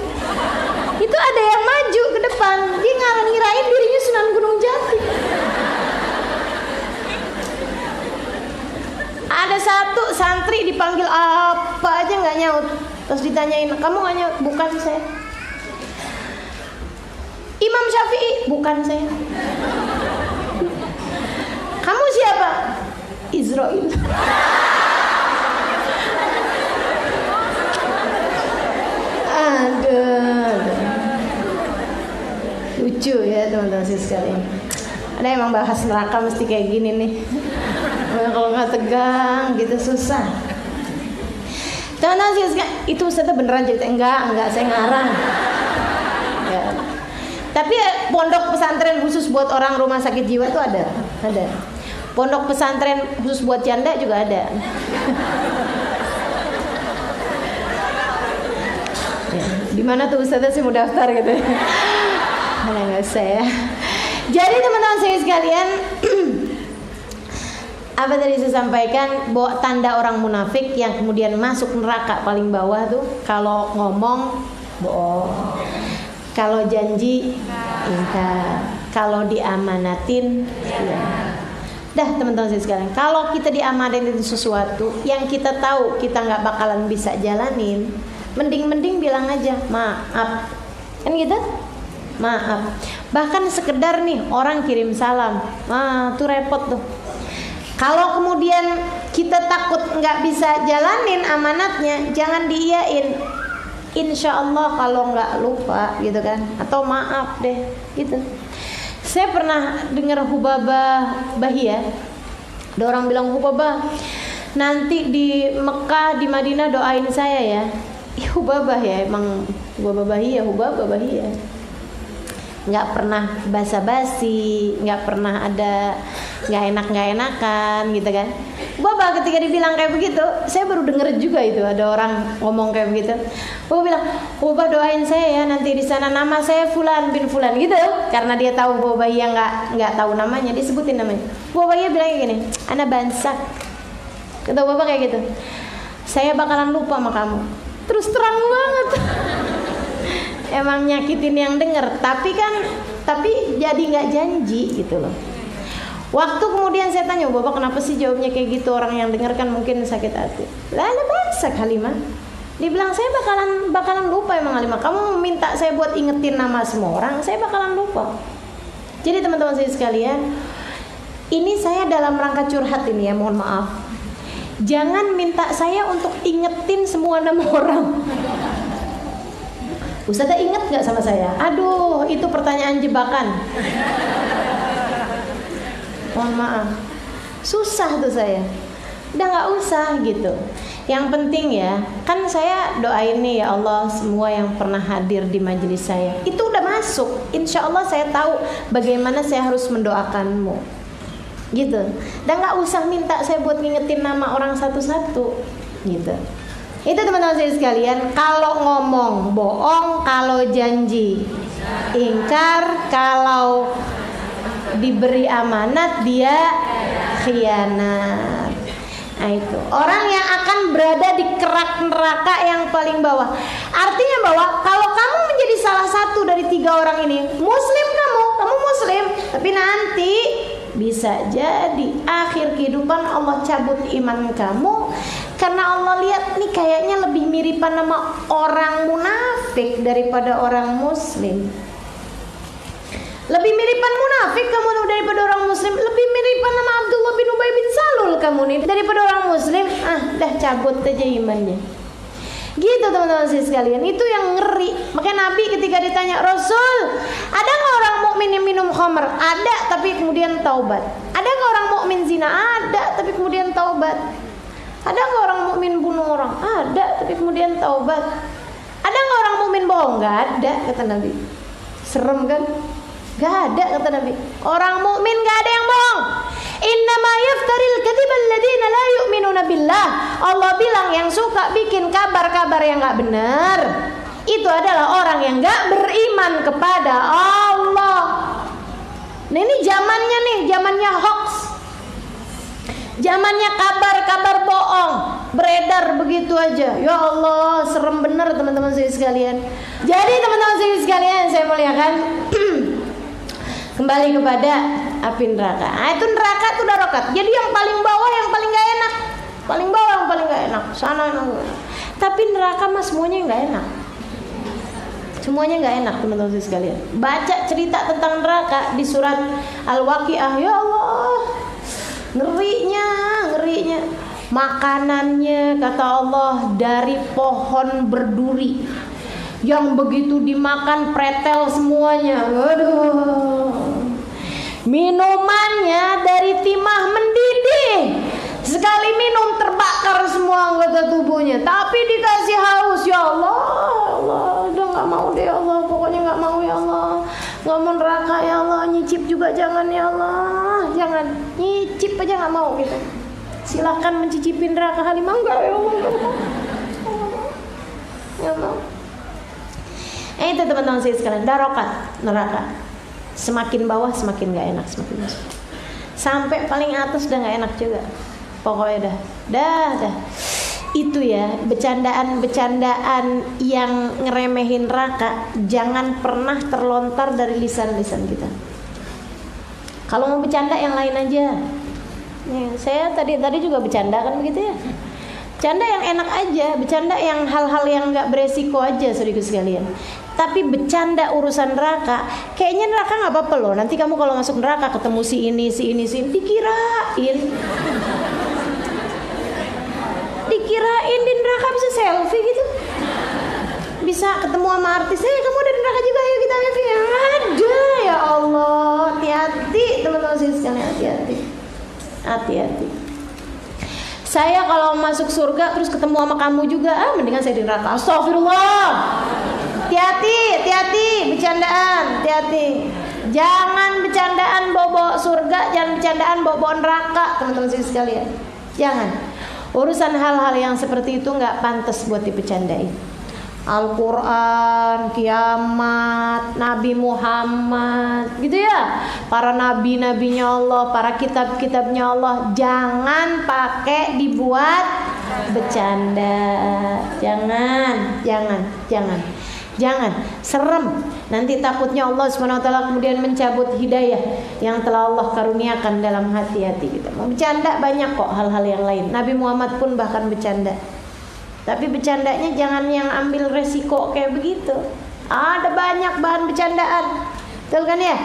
Itu ada yang maju ke depan, dia ngirain dirinya Sunan Gunung Jati. Ada satu santri dipanggil apa aja nggak nyaut, terus ditanyain, kamu nggak nyaut? Bukan saya. Imam Syafi'i? Bukan saya. Kamu siapa? Israel. Aduh. Lucu ya teman-teman sekalian. Ada emang bahas neraka mesti kayak gini nih. Kalau nggak tegang gitu susah. Teman-teman sekalian, itu Ustazah beneran cerita? Enggak, saya ngarang. Ya. Tapi pondok pesantren khusus buat orang rumah sakit jiwa itu ada. Pondok pesantren khusus buat janda juga ada. Ya, di mana tuh Ustazah sih mau daftar gitu? Nggak usah ya. Jadi teman-teman saya sekalian, apa tadi saya sampaikan, bahwa tanda orang munafik yang kemudian masuk neraka paling bawah tuh kalau ngomong bohong, kalau janji ingkar, kalau diamanatin ya. Dah teman-teman saya sekalian, kalau kita diamanatin sesuatu yang kita tahu kita nggak bakalan bisa jalanin, mending bilang aja maaf, kan gitu, maaf. Bahkan sekedar nih orang kirim salam, tuh repot tuh. Kalau kemudian kita takut nggak bisa jalanin amanatnya, jangan diiyain. Insya Allah kalau nggak lupa gitu kan, atau maaf deh gitu. Saya pernah dengar Hubabah Bahia, ada orang bilang, Hubabah nanti di Mekah di Madinah doain saya ya. Hubabah ya, emang Hubabah Bahia, nggak pernah basa-basi, nggak pernah ada nggak enakan gitu kan. Bapak ketika dibilang kayak begitu, saya baru denger juga itu ada orang ngomong kayak begitu. Bapak bilang, Bapak doain saya ya nanti di sana nama saya Fulan bin Fulan gitu, karena dia tahu Bapak yang nggak tahu namanya, disebutin namanya. Bapak ya bilang kayak gini, Ana bansak, kata Bapak kayak gitu, saya bakalan lupa sama kamu. Terus terang banget. Emang nyakitin yang denger, tapi jadi nggak janji gitu loh. Waktu kemudian saya tanya, Bapak kenapa sih jawabnya kayak gitu? Orang yang denger kan mungkin sakit hati. Lah ada bahasa Halimah. Dibilang saya bakalan lupa emang Halimah. Kamu minta saya buat ingetin nama semua orang, saya bakalan lupa. Jadi teman-teman saya sekalian, ini saya dalam rangka curhat ini ya, mohon maaf. Jangan minta saya untuk ingetin semua nama orang. Ustazah inget gak sama saya? Aduh, itu pertanyaan jebakan. Mohon maaf, susah tuh saya. Udah gak usah gitu. Yang penting ya, kan saya doain nih ya Allah, semua yang pernah hadir di majelis saya itu udah masuk. Insya Allah saya tahu bagaimana saya harus mendoakanmu gitu. Dan gak usah minta saya buat ngingetin nama orang satu-satu gitu. Itu teman-teman saya sekalian, kalau ngomong bohong, kalau janji ingkar, kalau diberi amanat dia khianat. Nah itu orang yang akan berada di kerak neraka yang paling bawah. Artinya bahwa kalau kamu menjadi salah satu dari 3 orang ini, muslim kamu muslim, tapi nanti bisa jadi akhir kehidupan Allah cabut iman kamu, karena Allah lihat nih kayaknya lebih miripan sama orang munafik daripada orang muslim. Lebih miripan munafik kamu daripada orang muslim. Lebih miripan sama Abdullah bin Ubay bin Salul kamu nih daripada orang muslim. Dah cabut aja imannya. Gitu teman-teman sekalian, itu yang ngeri. Makanya Nabi ketika ditanya, Rasul, ada nggak orang mukmin yang minum khamr? Ada, tapi kemudian taubat. Ada nggak orang mukmin zina? Ada, tapi kemudian taubat. Ada nggak orang mukmin bunuh orang? Ada, tapi kemudian taubat. Ada nggak orang mukmin bohong? Nggak ada, kata Nabi. Serem kan? Nggak ada, kata Nabi. Orang mukmin nggak ada yang bohong. Innama yaftaril kadhiba alladziina la yu'minuna billah. Allah bilang yang suka bikin kabar-kabar yang nggak benar itu adalah orang yang gak beriman kepada Allah. Nah ini zamannya nih, zamannya hoax, zamannya kabar-kabar bohong beredar begitu aja. Ya Allah, serem bener teman-teman saya sekalian. Jadi teman-teman saya sekalian, saya muliakan, kembali kepada api neraka. Nah, itu neraka itu darokat. Jadi yang paling bawah yang paling gak enak, paling bawah yang paling gak enak, sana enak. Tapi neraka mah semuanya gak enak, semuanya gak enak teman-teman saya sekalian. Baca cerita tentang neraka di surat Al-Waqiah, ya Allah, ngerinya, ngerinya. Makanannya kata Allah dari pohon berduri yang begitu dimakan pretel semuanya. Waduh. Minumannya dari timah mendidih. Sekali minum terbakar semua anggota tubuhnya. Tapi dikasih haus. Ya Allah, Allah, udah gak mau deh ya Allah. Pokoknya gak mau ya Allah. Gak mau neraka ya Allah. Nyicip juga jangan ya Allah. Jangan, nyicip aja gak mau gitu. Silahkan mencicipi neraka Halimah. Enggak ya Allah, gak mau. Gak mau. Itu teman-teman saya sekalian, darokat neraka. Semakin bawah semakin gak enak, semakin masuk. Sampai paling atas udah gak enak juga. Pokoknya dah. Itu ya, bercandaan-bercandaan yang ngeremehin neraka jangan pernah terlontar dari lisan-lisan kita. Kalau mau bercanda yang lain aja. Nih, saya tadi juga bercanda kan begitu ya. Bercanda yang enak aja, bercanda yang hal-hal yang nggak beresiko aja, saudara sekalian. Tapi bercanda urusan neraka, kayaknya neraka nggak apa-apa loh. Nanti kamu kalau masuk neraka ketemu si ini, dikirain di neraka bisa selfie gitu, bisa ketemu sama artis. Kamu ada di neraka juga, ayo kita selfie. Ada, ya Allah, hati-hati teman-teman sekalian, hati-hati. Saya kalau masuk surga terus ketemu sama kamu juga, mendingan saya di neraka. Astagfirullah. Hati-hati bercandaan, hati-hati. Jangan bercandaan bobo surga, jangan bercandaan bobo neraka, teman-teman sekalian. Jangan. Urusan hal-hal yang seperti itu nggak pantas buat dibercandain. Al-Quran, kiamat, Nabi Muhammad, gitu ya. Para nabi-nabinya Allah, para kitab-kitabnya Allah, jangan pakai dibuat bercanda. Jangan, serem. Nanti takutnya Allah SWT kemudian mencabut hidayah yang telah Allah karuniakan dalam hati-hati kita. Mau bercanda banyak kok hal-hal yang lain. Nabi Muhammad pun bahkan bercanda. Tapi bercandanya jangan yang ambil resiko kayak begitu. Ada banyak bahan bercandaan, betul kan ya?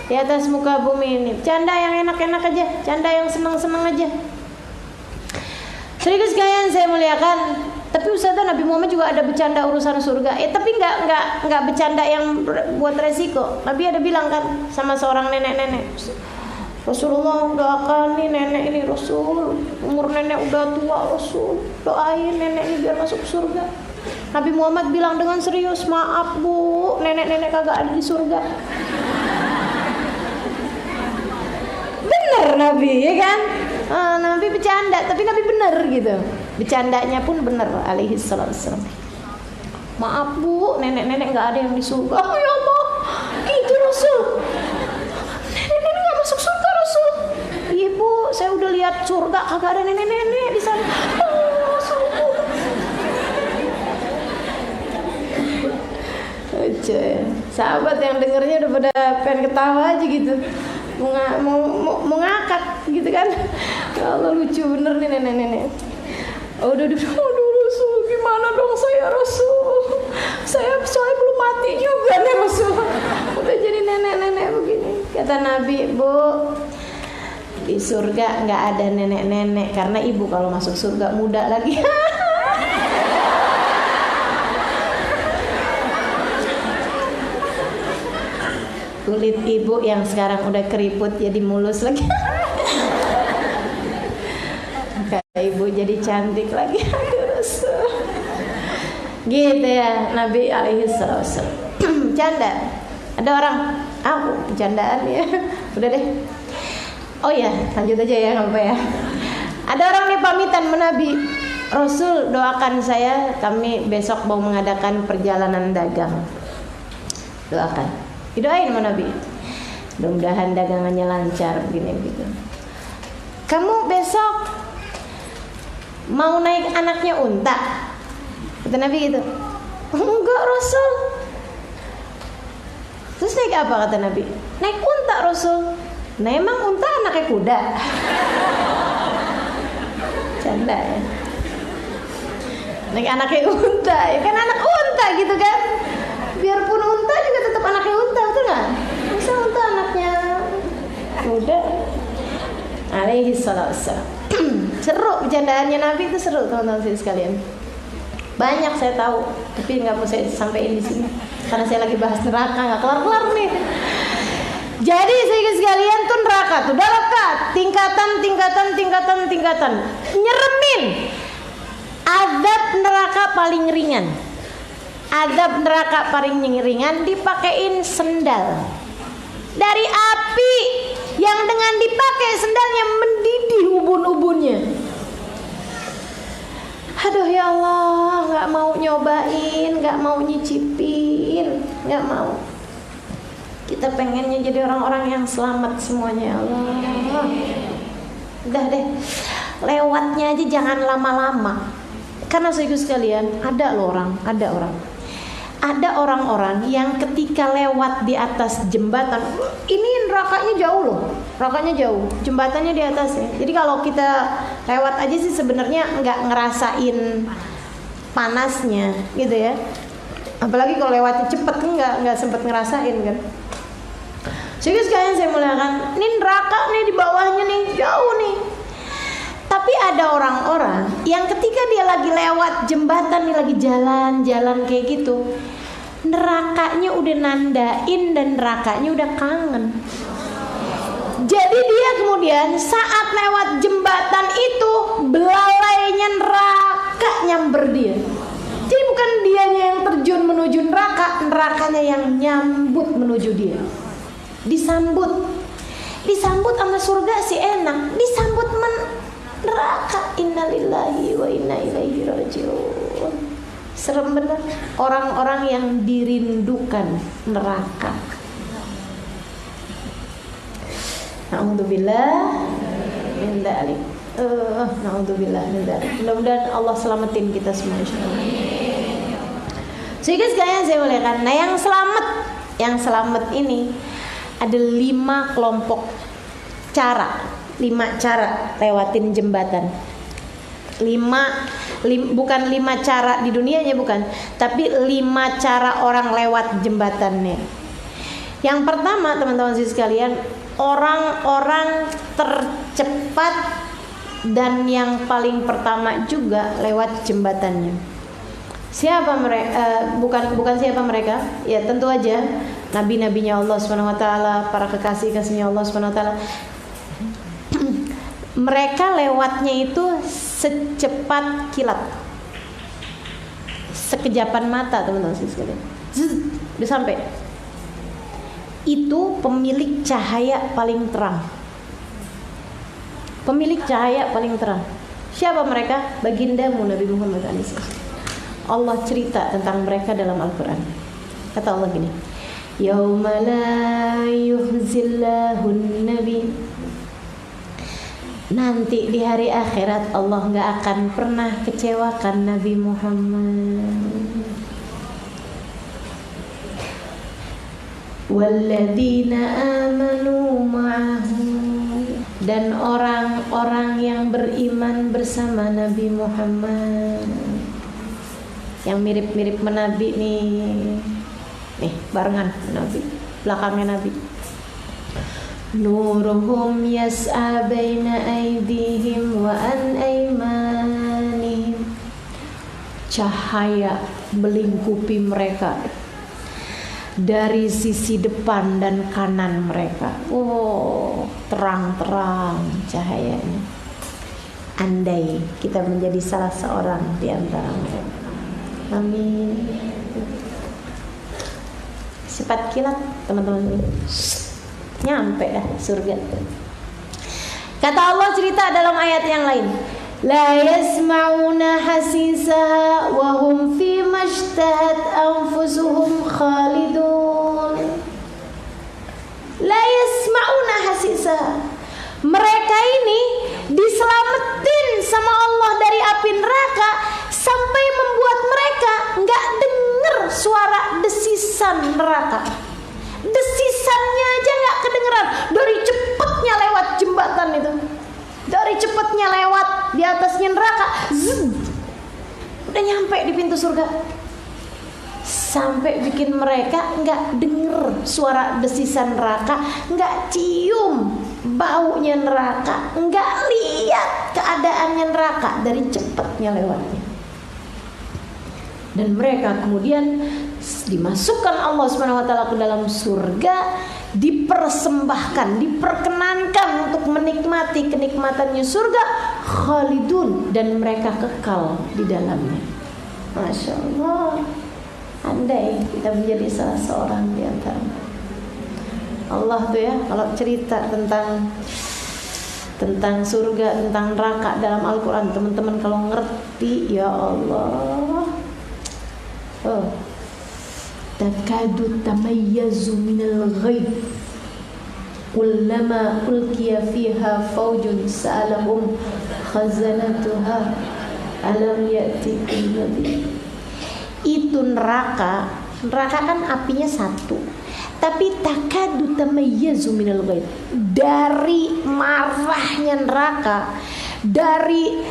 Di atas muka bumi ini bercanda yang enak-enak aja, bercanda yang senang-senang aja. Serius sekalian saya muliakan. Tapi Ustazah, Nabi Muhammad juga ada bercanda urusan surga. Tapi nggak bercanda yang buat resiko. Nabi ada bilang kan sama seorang nenek-nenek, Rasulullah doakan nih nenek ini, Rasul, umur nenek udah tua, Rasul, doain nenek ini biar masuk surga. Nabi Muhammad bilang dengan serius, maaf bu, nenek-nenek kagak ada di surga. Bener Nabi, ya kan? Nabi bercanda, tapi Nabi bener gitu. Bercandanya pun bener, alaihi salatu. Maaf bu, nenek-nenek nggak ada yang di surga. Oh ya Allah, gitu Rasul. Nenek-nenek nggak masuk surga Rasul. Ibu, saya udah lihat surga kagak ada nenek-nenek di sana. Oh Rasul. Sahabat yang dengernya udah pada pengen ketawa aja gitu. Mau ngakak gitu kan. Ya Allah, lucu bener nih nenek-nenek. Aduh Rasul, gimana dong saya Rasul? Saya belum mati juga nih Rasul. Udah jadi nenek-nenek begini. Kata Nabi, bu, di surga nggak ada nenek-nenek karena ibu kalau masuk surga muda lagi. Kulit ibu yang sekarang udah keriput jadi mulus lagi. Ibu jadi cantik lagi. Gitu ya Nabi alaihi wasallam. Canda. Ada orang, bercandaan ya. Udah deh. Oh ya, lanjut aja ya, nggak apa ya. Ada orang nih pamitan sama Nabi. Rasul doakan saya, kami besok mau mengadakan perjalanan dagang. Doakan, didoain sama Nabi. Mudah-mudahan dagangannya lancar begini gitu. Kamu besok mau naik anaknya unta? Kata Nabi gitu. Enggak Rasul. Terus naik apa kata Nabi? Naik unta Rasul. Nah emang unta anaknya kuda? Canda ya. Naik anaknya unta, ya kan anak unta gitu kan. Biarpun unta juga tetap anaknya unta, betul gak? Masa unta anaknya kuda? Alaihi salatu wassalam. Seru bercandaannya Nabi itu, seru teman-teman sekalian. Banyak saya tahu, tapi nggak mau saya sampaikan di sini karena saya lagi bahas neraka, nggak kelar-kelar nih. Jadi sekalian tuh neraka tuh udah lekat tingkatan, nyeremin. Azab neraka paling ringan. Azab neraka paling ringan dipakein sendal dari api yang dengan dipakai sendalnya mendidih ubun-ubunnya. Aduh ya Allah, nggak mau nyobain, nggak mau nyicipin, nggak mau. Kita pengennya jadi orang-orang yang selamat semuanya ya Allah. Udah deh, lewatnya aja jangan lama-lama. Karena saudara sekalian, ada orang-orang yang ketika lewat di atas jembatan, ini nerakanya jauh loh, jembatannya di atas ya. Jadi kalau kita lewat aja sih sebenarnya nggak ngerasain panasnya gitu ya. Apalagi kalau lewatnya cepet nggak sempet ngerasain kan. Jadi sekalian saya muliakan, ini neraka nih di bawahnya nih, jauh nih. Tapi ada orang-orang yang ketika dia lagi lewat jembatan nih, lagi jalan-jalan kayak gitu, nerakanya udah nandain dan nerakanya udah kangen. Jadi dia kemudian saat lewat jembatan itu, belalainya neraka nyamber dia. Jadi bukan dianya yang terjun menuju neraka, nerakanya yang nyambut menuju dia. Disambut sama surga sih enak, disambut neraka. Innalillahi wa inna ilaihi rajiun. Serem bener orang-orang yang dirindukan neraka. Na'udzubillah min dzalik. Na'udzubillah min dzalik. Mudah-mudahan Allah selamatin kita semua insyaallah. Sehingga sekalian saya muliakan. Nah, yang selamat ini ada 5 kelompok cara. 5 cara lewatin jembatan. Bukan 5 cara di dunianya, bukan, tapi 5 cara orang lewat jembatannya. Yang pertama teman-teman sekalian, orang-orang tercepat dan yang paling pertama juga lewat jembatannya. Siapa mereka? Bukan siapa mereka? Ya tentu aja nabi-nabinya Allah Subhanahu wa taala, para kekasih-kasihnya Allah Subhanahu wa taala. Mereka lewatnya itu secepat kilat, sekejapan mata teman-teman sekalian. Udah sampai. Itu pemilik cahaya paling terang. Siapa mereka? Bagindamu Nabi Muhammad SAW. Allah cerita tentang mereka dalam Al-Quran. Kata Allah gini, Yauma la yuhzillahun nabi. Nanti di hari akhirat Allah gak akan pernah kecewakan Nabi Muhammad. Walladzina amanu ma'ahu, dan orang-orang yang beriman bersama Nabi Muhammad. Yang mirip-mirip Nabi nih barengan Nabi, belakangnya Nabi. Nuruhum yas'a baina aydihim wa an aymanihim. Cahaya melingkupi mereka dari sisi depan dan kanan mereka. Oh, terang-terang cahayanya. Andai kita menjadi salah seorang di antara mereka. Amin. Sifat kilat teman-teman ini. Nyampe dah surga. Kata Allah cerita dalam ayat yang lain, la yasma'una hasisaha wa hum fi mashtahat anfusuhum khalidun. La yasma'una hasisaha. Mereka ini diselamatin sama Allah dari api neraka sampai membuat mereka nggak dengar suara desisan neraka. Desisannya aja nggak kedengeran dari cepatnya lewat jembatan itu, dari cepatnya lewat di atasnya neraka, udah nyampe di pintu surga, sampai bikin mereka nggak denger suara desisan neraka, nggak cium baunya neraka, nggak lihat keadaannya neraka dari cepatnya lewatnya. Dan mereka kemudian dimasukkan Allah SWT ke dalam surga, dipersembahkan, diperkenankan untuk menikmati kenikmatannya surga, khalidun, dan mereka kekal di dalamnya. Masya Allah. Andai kita menjadi salah seorang di antara Allah tuh ya, kalau cerita tentang surga, tentang neraka dalam Al-Quran, teman-teman kalau ngerti, ya Allah, takadu tamayyazu minal ghaib kullama ulqiya fiha faujun sa'alahum khazanatuha alam ya'tikum nadhir. Itu neraka kan apinya satu, tapi takadu tamayyazu minal ghaib, dari marahnya neraka, dari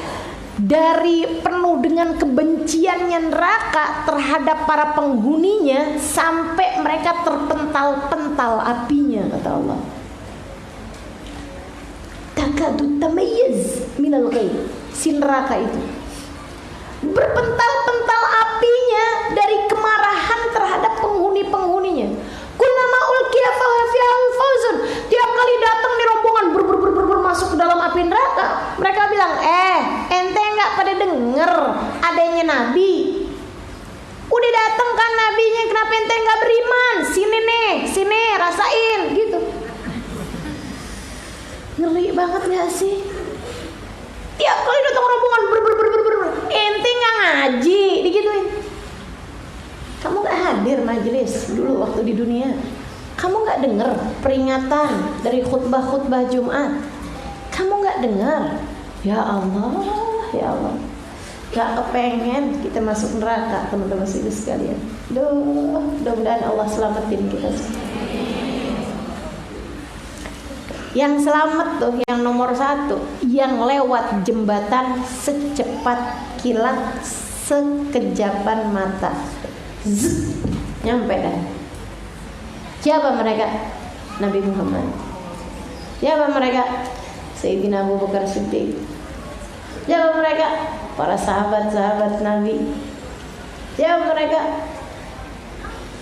penuh dengan kebenciannya neraka terhadap para penghuninya, sampai mereka terpental-pental apinya, kata Allah. Takadu tamayyaz minal ghaib, si neraka itu berpental-pental apinya dari kemarahan terhadap penghuni-penghuninya. Kullama ulqiya fiha fauzun, tiap kali datang di rombongan masuk ke dalam api neraka, mereka bilang, ente nggak pada denger adanya nabi? Udah datang kan nabinya, kenapa ente nggak beriman? Sini rasain, gitu. Ngeri banget gak sih? Tiap kali datang rombongan ente nggak ngaji, digituin. Kamu nggak hadir majelis dulu waktu di dunia? Kamu nggak dengar peringatan dari khutbah-khutbah Jumat? Kamu nggak dengar? Ya Allah, ya Allah, nggak kepengen kita masuk neraka, teman-teman sekalian. Mudah-mudahan Allah selamatin kita. Yang selamat tuh yang nomor 1, yang lewat jembatan secepat kilat, sekejapan mata, nyampe dah. Siapa mereka? Nabi Muhammad. Siapa mereka? Sayyidina Abu Bakar Siddiq. Siapa mereka? Para sahabat-sahabat Nabi. Siapa mereka?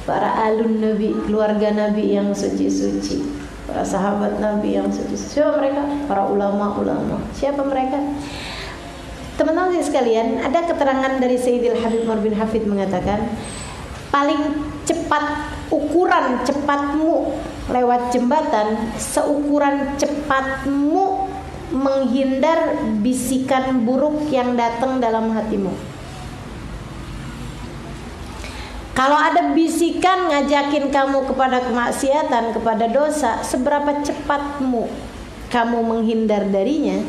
Para alun Nabi, keluarga Nabi yang suci-suci, para sahabat Nabi yang suci-suci. Siapa mereka? Para ulama-ulama. Siapa mereka? Teman-teman sekalian, ada keterangan dari Sayyidil Habib Umar bin Hafid mengatakan, paling cepat, ukuran cepatmu lewat jembatan, seukuran cepatmu menghindar bisikan buruk yang datang dalam hatimu. Kalau ada bisikan ngajakin kamu kepada kemaksiatan, kepada dosa, seberapa cepatmu kamu menghindar darinya,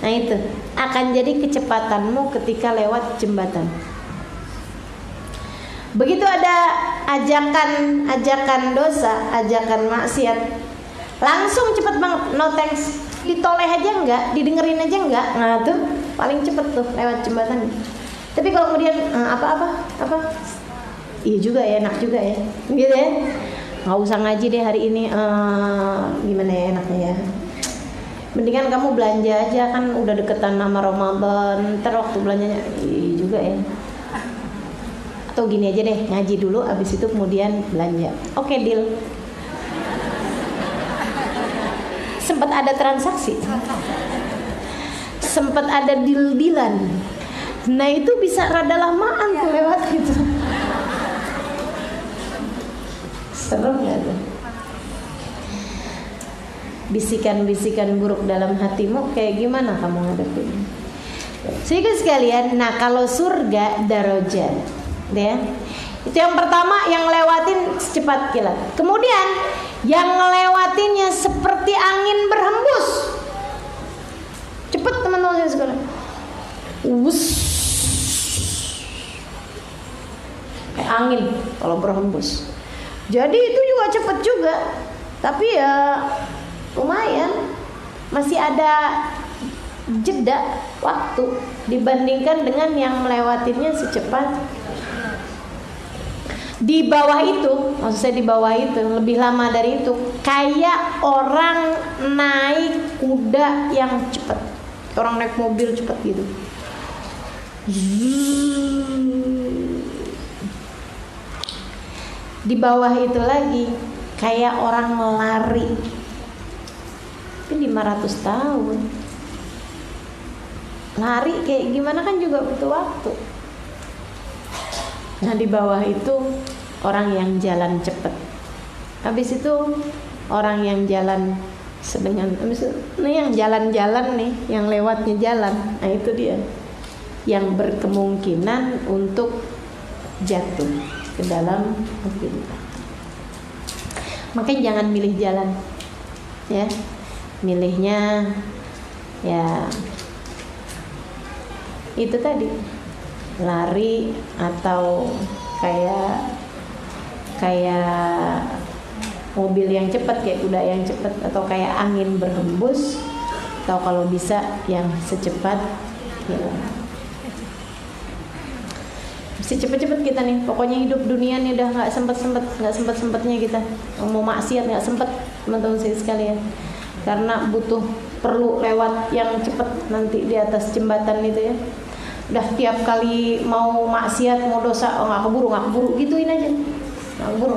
nah itu akan jadi kecepatanmu ketika lewat jembatan. Begitu ada ajakan dosa, ajakan maksiat, langsung cepet banget, no thanks, ditoleh aja enggak, didengerin aja enggak, nah tuh paling cepet tuh lewat jembatan. Tapi kalau kemudian apa, iya juga ya, enak juga ya, gitu ya, nggak usah ngaji deh hari ini, gimana ya enaknya ya, mendingan kamu belanja aja, kan udah deketan nama Ramadan, ntar waktu belanjanya, iya juga ya. Atau gini aja deh, ngaji dulu, abis itu kemudian belanja. Oke, deal. Sempat ada transaksi, sempat ada deal-dealan. Nah itu bisa rada lamaan tuh lewat gitu. Serem gak tuh? Bisikan-bisikan buruk dalam hatimu, kayak gimana kamu ngadepin? Sehingga sekalian, nah kalau surga darajat, ya. Itu yang pertama, yang lewatin secepat kilat. Kemudian yang ngelewatinnya seperti angin berhembus. Cepet teman-teman saya sekalian. Kayak angin kalau berhembus. Jadi itu juga cepet juga. Tapi ya lumayan, masih ada jeda waktu dibandingkan dengan yang melewatinya secepat. Di bawah itu, maksud saya di bawah itu lebih lama dari itu, kayak orang naik kuda yang cepat, orang naik mobil cepat gitu. Di bawah itu lagi kayak orang lari, tapi 500 tahun. Lari kayak gimana kan juga butuh waktu. Nah di bawah itu orang yang jalan cepat. Habis itu orang yang jalan sedang, ini yang jalan-jalan nih, yang lewatnya jalan. Nah itu dia yang berkemungkinan untuk jatuh ke dalam api. Makanya jangan milih jalan, ya. Milihnya ya itu tadi, lari atau kayak mobil yang cepat, kayak kuda yang cepat, atau kayak angin berhembus, atau kalau bisa yang secepat kilat. Mesti cepet-cepet kita nih, pokoknya hidup dunia nih udah nggak sempet-sempetnya kita mau maksiat, nggak sempet teman-teman saya sekalian, karena perlu lewat yang cepet nanti di atas jembatan itu ya. Udah tiap kali mau maksiat, mau dosa, nggak keburu gituin aja, nggak keburu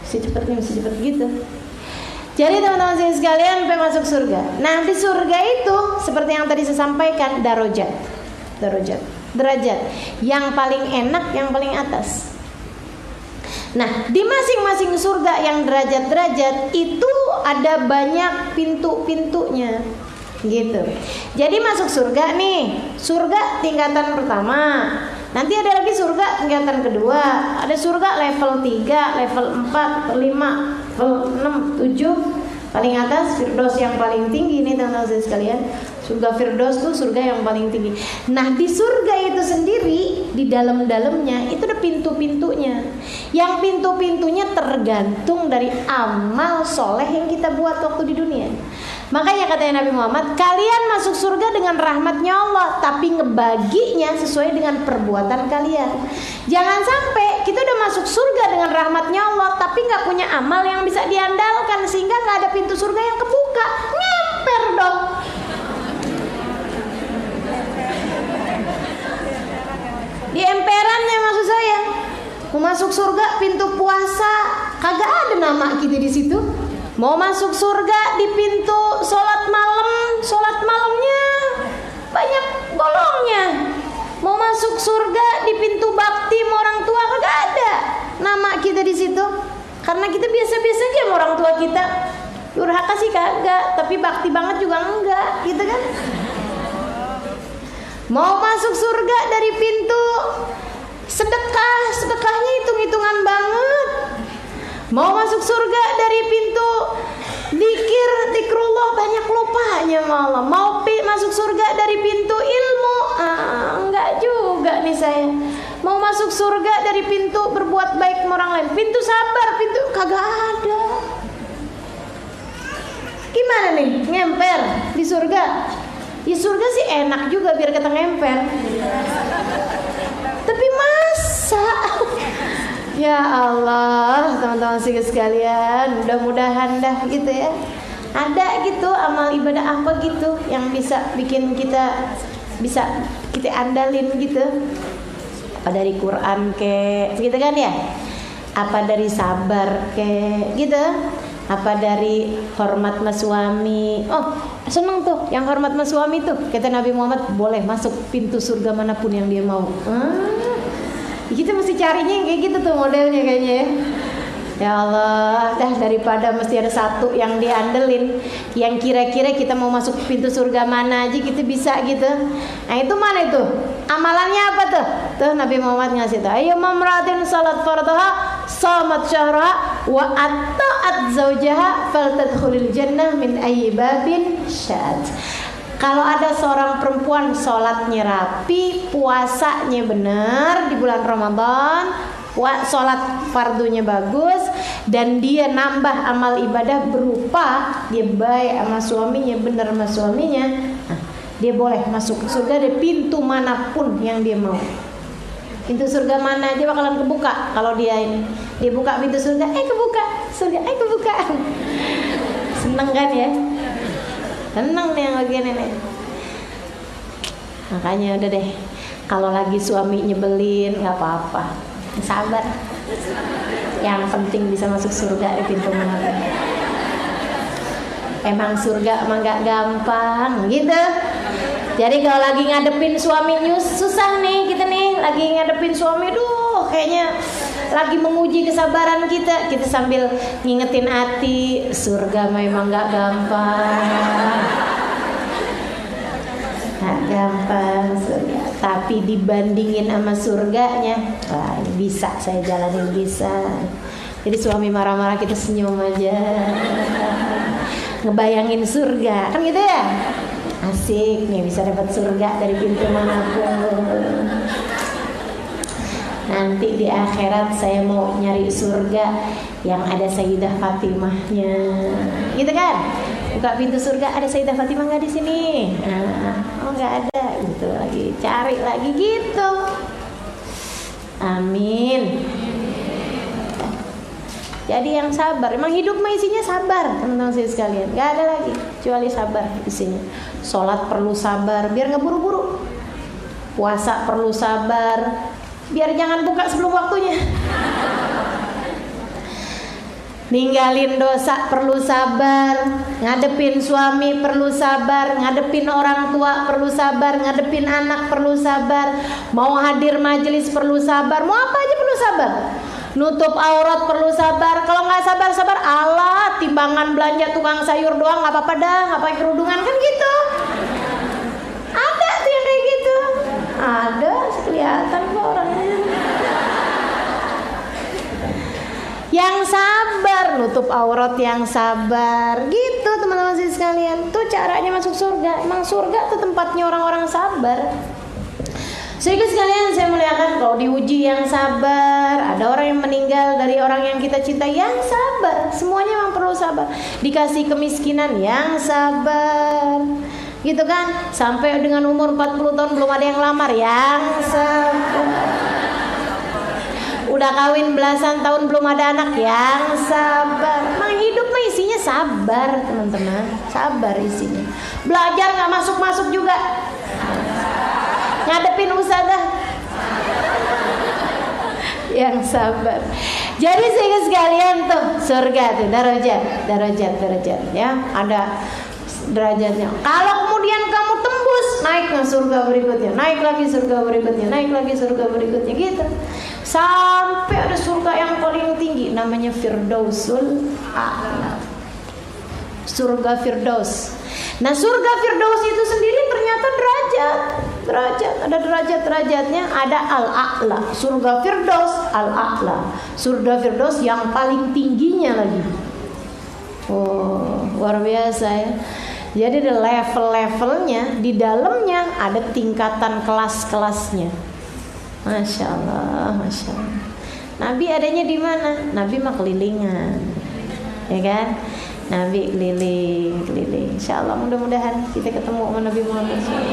mesti cepet gitu. Jadi teman-teman saya sekalian, sampai masuk surga. Nah di surga itu seperti yang tadi saya sampaikan, derajat yang paling enak, yang paling atas. Nah di masing-masing surga yang derajat-derajat itu ada banyak pintu-pintunya gitu. Jadi masuk surga nih, surga tingkatan pertama, nanti ada lagi surga tingkatan kedua, ada surga level 3, level 4, 5, level 6, 7, paling atas Firdaus yang paling tinggi nih teman-teman sekalian. Surga Firdaus tuh surga yang paling tinggi. Nah di surga itu sendiri, di dalam-dalamnya itu ada pintu-pintunya. Yang pintu-pintunya tergantung dari amal soleh yang kita buat waktu di dunia. Makanya katanya Nabi Muhammad, kalian masuk surga dengan rahmatnya Allah, tapi ngebaginya sesuai dengan perbuatan kalian. Jangan sampai kita udah masuk surga dengan rahmatnya Allah, tapi gak punya amal yang bisa diandalkan, sehingga gak ada pintu surga yang kebuka. Ngemper dong. Di emperannya maksud saya. Mau masuk surga pintu puasa kagak ada nama kita di situ. Mau masuk surga di pintu sholat malamnya banyak bolongnya. Mau masuk surga di pintu bakti sama orang tua kagak ada nama kita di situ. Karena kita biasa-biasa aja sama orang tua kita. Durhaka sih kagak, tapi bakti banget juga enggak, gitu kan? Mau masuk surga dari pintu sedekahnya hitung-hitungan banget. Mau masuk surga dari pintu zikrullah banyak lupanya malah. Mau masuk surga dari pintu ilmu, enggak juga nih saya. Mau masuk surga dari pintu berbuat baik sama orang lain, pintu sabar, pintu kagak ada. Gimana nih ngemper di surga? Di surga sih enak juga biar kata ngemper. Tapi masa ya Allah, teman-teman sekalian, mudah-mudahan dah gitu ya. Ada gitu amal ibadah apa gitu yang bisa bikin kita andalin gitu. Apa dari Quran gitu kan ya? Apa dari sabar gitu? Apa dari hormat mas suami? Oh, seneng tuh yang hormat mas suami tuh. Kata Nabi Muhammad, boleh masuk pintu surga manapun yang dia mau. Kita mesti carinya yang kayak gitu tuh modelnya kayaknya ya. Ya Allah, dah daripada mesti ada satu yang diandelin, yang kira-kira kita mau masuk pintu surga mana aja kita bisa gitu. Nah itu mana itu? Amalannya apa tuh? Tuh Nabi Muhammad ngasih tuh. Ayo mamratin salat fardhaha, shamat syahraha, wa atta'at zaujaha faltadkhulil jannah min ayyi babin sya'at. Kalau ada seorang perempuan sholatnya rapi, puasanya benar di bulan Ramadan, sholat fardunya bagus, dan dia nambah amal ibadah berupa dia baik sama suaminya, benar sama suaminya, nah, dia boleh masuk surga dari pintu manapun yang dia mau. Pintu surga mana aja bakalan kebuka kalau dia ini. Dia buka pintu surga, kebuka, surga, kebuka. Seneng kan ya? Seneng nih yang bagian ini. Makanya udah deh, kalau lagi suami nyebelin nggak apa-apa, sabar. Yang penting bisa masuk surga di pintu mana. Emang surga emang nggak gampang gitu. Jadi kalau lagi ngadepin suami susah nih kita nih, lagi ngadepin suami, kayaknya lagi menguji kesabaran kita sambil ngingetin hati, surga memang nggak gampang, nggak gampang surga. Tapi dibandingin sama surganya, wah ini bisa saya jalanin, bisa. Jadi suami marah-marah kita senyum aja, ngebayangin surga, kan gitu ya. Asik nih bisa dapat surga dari pintu manapun. Nanti di akhirat saya mau nyari surga yang ada Sayyidah Fatimahnya, gitu kan? Buka pintu surga, ada Sayyidah Fatimah nggak di sini? Oh nggak ada, gitu lagi cari lagi gitu. Amin. Jadi yang sabar, emang hidup mah isinya sabar, teman-teman saya sekalian. Gak ada lagi kecuali sabar isinya. Sholat perlu sabar, biar nggak buru-buru. Puasa perlu sabar, biar jangan buka sebelum waktunya. Ninggalin dosa perlu sabar, ngadepin suami perlu sabar, ngadepin orang tua perlu sabar, ngadepin anak perlu sabar, mau hadir majelis perlu sabar, mau apa aja perlu sabar. Nutup aurat perlu sabar. Kalau nggak sabar, Allah timbangan belanja tukang sayur doang nggak apa-apa dah, nggak pakai kerudungan kan gitu. Ada tuh yang kayak gitu. Ada, kelihatan kok orangnya. Yang sabar, nutup aurat yang sabar, gitu teman-teman sekalian. Tuh caranya masuk surga. Emang surga tuh tempatnya orang-orang sabar. Sehingga sekalian saya muliakan, kalau diuji yang sabar, ada orang yang meninggal dari orang yang kita cintai yang sabar, semuanya memang perlu sabar. Dikasih kemiskinan yang sabar, gitu kan? Sampai dengan umur 40 tahun belum ada yang lamar yang sabar. Udah kawin belasan tahun belum ada anak yang sabar. Emang hidup mah isinya sabar teman-teman, sabar isinya. Belajar nggak masuk-masuk juga, ngadepin ustazah yang sabar. Jadi sehingga sekalian tuh surga tuh derajat ya, ada derajatnya. Kalau kemudian kamu tembus, naik ke surga berikutnya, naik lagi surga berikutnya, naik lagi surga berikutnya gitu. Sampai ada surga yang paling tinggi namanya Firdausul A'la. Surga Firdaus. Nah, surga Firdaus itu sendiri ternyata derajat, ada derajat-derajatnya, ada Al-A'la, surga Firdaus Al-A'la, surga Firdaus yang paling tingginya lagi. Oh, luar biasa ya. Jadi ada level-levelnya, di dalamnya ada tingkatan kelas-kelasnya. Masya Allah, Masya Allah. Nabi adanya di mana? Nabi mah kelilingan, ya kan? Nabi keliling. Insya Allah mudah-mudahan kita ketemu sama Nabi Muhammad SAW.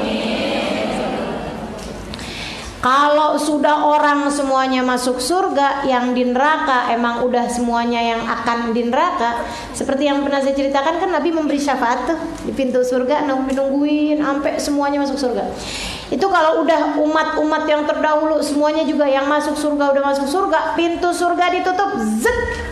Kalau sudah orang semuanya masuk surga, yang di neraka emang udah semuanya yang akan di neraka. Seperti yang pernah saya ceritakan kan, Nabi memberi syafaat tuh di pintu surga, nungguin sampai semuanya masuk surga. Itu kalau udah umat-umat yang terdahulu semuanya juga yang masuk surga, udah masuk surga, pintu surga ditutup, zet.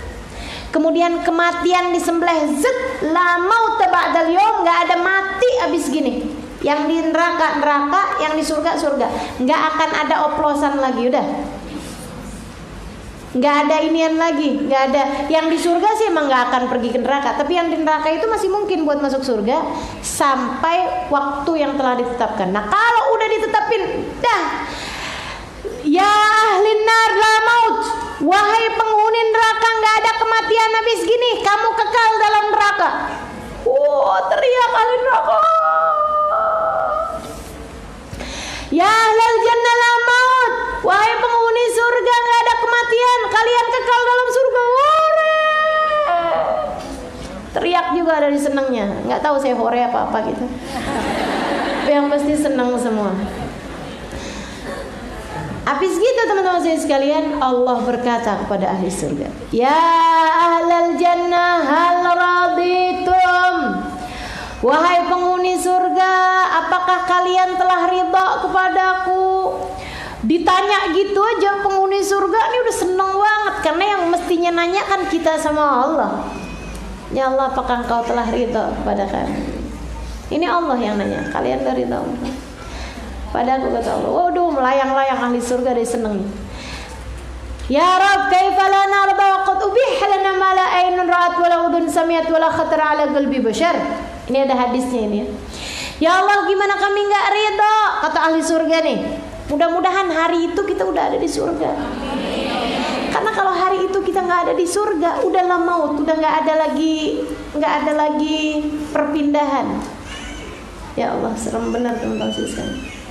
Kemudian kematian disembelih, zet. La mauta ba'dal yaum, nggak ada mati abis gini. Yang di neraka neraka, yang di surga surga, nggak akan ada oplosan lagi, udah. Nggak ada inian lagi, nggak ada. Yang di surga sih emang nggak akan pergi ke neraka, tapi yang di neraka itu masih mungkin buat masuk surga sampai waktu yang telah ditetapkan. Nah kalau udah ditetapin, dah, ya ahlin nar la maut, wahai penghuni neraka nggak ada kematian, habis gini kamu kekal dalam neraka. Teriak ahli neraka. Ya ahlal jannah la maut, wahai penghuni surga nggak ada kematian, kalian kekal dalam surga. Teriak juga dari senangnya. Nggak tahu saya hore apa gitu, tapi yang pasti senang semua. Habis gitu teman-teman saya sekalian, Allah berkata kepada ahli surga, ya ahlal jannah hal raditum, wahai penghuni surga, apakah kalian telah ridha kepadaku? Ditanya gitu aja penghuni surga ini udah seneng banget, karena yang mestinya nanya kan kita sama Allah. Ya Allah, apakah engkau telah ridha kepada kami? Ini Allah yang nanya, kalian udah ridha? Pada aku kata Allah, waduh, melayang-layang ahli surga dari seneng. Ya Rabb, kaifa la narda wa qad ubih lana ma la aynun ra'at wa la udhun sami'at wa la khatara ala qalbi bashar. Ini ada hadisnya ini. Ya Allah, gimana kami enggak ridha? Kata ahli surga nih. Mudah-mudahan hari itu kita udah ada di surga. Karena kalau hari itu kita nggak ada di surga, udahlah maut, udah nggak ada lagi perpindahan. Ya Allah, serem benar teman-teman sekalian.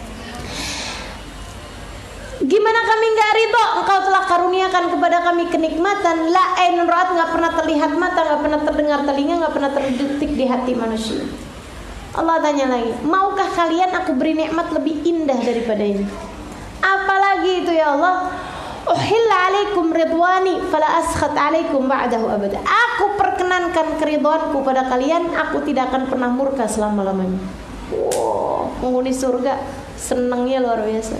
Gimana kami nggak ridho? Engkau telah karuniakan kepada kami kenikmatan la ainun ra'at, nggak pernah terlihat mata, nggak pernah terdengar telinga, nggak pernah terdetik di hati manusia. Allah tanya lagi, maukah kalian aku beri nikmat lebih indah daripada ini? Apalagi itu ya Allah? Uhilla alaikum ridwani fala askhat alaikum ba'dahu abada. Aku perkenankan keridhaanku pada kalian, aku tidak akan pernah murka selama-lamanya. Wow, penghuni surga senangnya luar biasa.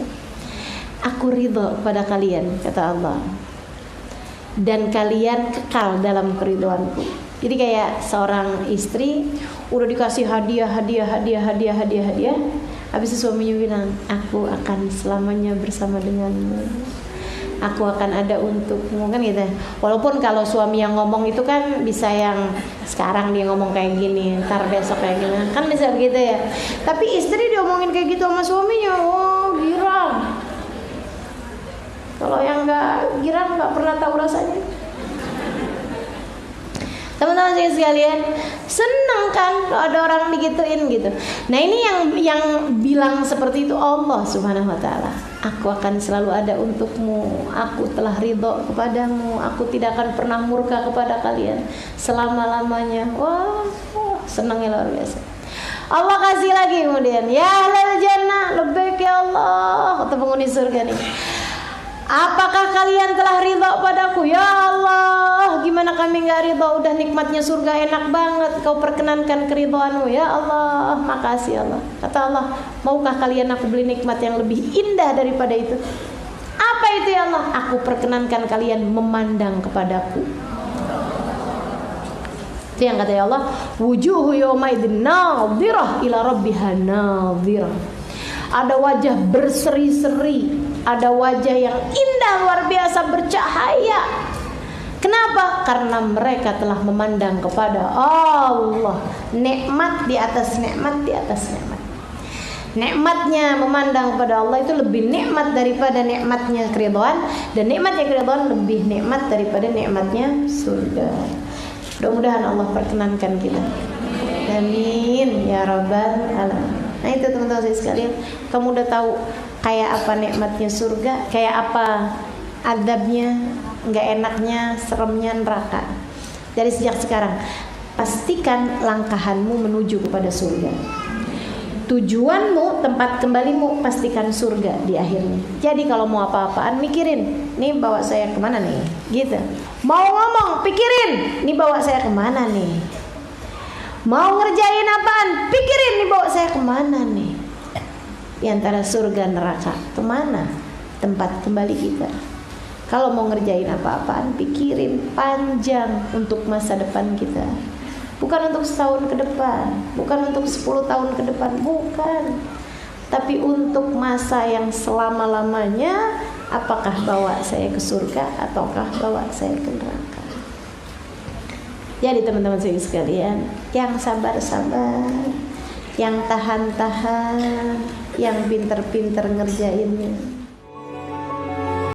Aku ridho pada kalian, kata Allah, dan kalian kekal dalam keridhoanku. Jadi kayak seorang istri udah dikasih hadiah, habis itu suaminya bilang, aku akan selamanya bersama denganmu, aku akan ada untukmu, kan gitu. Walaupun kalau suami yang ngomong itu kan bisa yang sekarang dia ngomong kayak gini, ntar besok kayak gini, kan bisa begitu ya. Tapi istri diomongin kayak gitu sama suaminya, wow, girang. Kalau yang nggak girang nggak pernah tahu rasanya. Teman-teman saya sekalian, senang kan kalau ada orang digituin gitu. Nah ini yang bilang seperti itu Allah Subhanahu Wa Taala. Aku akan selalu ada untukmu. Aku telah ridho kepadamu. Aku tidak akan pernah murka kepada kalian selama-lamanya. Wah, senangnya luar biasa. Allah kasih lagi kemudian, ya ahlal jannah, labbaik ya Allah, kata penghuni surga nih. Apakah kalian telah ridha padaku? Ya Allah, gimana kami enggak ridha? Udah nikmatnya surga enak banget, kau perkenankan keridhaanmu. Ya Allah, makasih Allah. Kata Allah, maukah kalian aku beli nikmat yang lebih indah daripada itu? Apa itu ya Allah? Aku perkenankan kalian memandang kepadaku. Itu yang kata ya Allah, wujuhu yawmaidin nadhirah ila rabbiha nadhirah. Ada wajah berseri-seri, ada wajah yang indah luar biasa bercahaya. Kenapa? Karena mereka telah memandang kepada Allah. Nikmat di atas nikmat di atas nikmat. Nikmatnya memandang kepada Allah itu lebih nikmat daripada nikmatnya keridhaan, dan nikmatnya keridhaan lebih nikmat daripada nikmatnya surga. Mudah-mudahan Allah perkenankan kita. Amin ya rabbal alamin. Nah itu teman-teman saya sekalian, kamu udah tahu kayak apa nikmatnya surga, kayak apa adabnya, nggak enaknya, seremnya neraka. Dari sejak sekarang, pastikan langkahanmu menuju kepada surga. Tujuanmu, tempat kembalimu, pastikan surga di akhirnya. Jadi kalau mau apa-apaan, mikirin, nih bawa saya kemana nih, gitu. Mau ngomong, pikirin, nih bawa saya kemana nih. Mau ngerjain apaan, pikirin, nih bawa saya kemana nih. Di antara surga neraka, kemana tempat kembali kita. Kalau mau ngerjain apa-apaan, pikirin panjang untuk masa depan kita. Bukan untuk setahun ke depan, bukan untuk 10 tahun ke depan, bukan. Tapi untuk masa yang selama-lamanya apakah bawa saya ke surga ataukah bawa saya ke neraka. Jadi teman-teman sekalian, yang sabar-sabar, yang tahan-tahan, yang pinter-pinter ngerjainnya.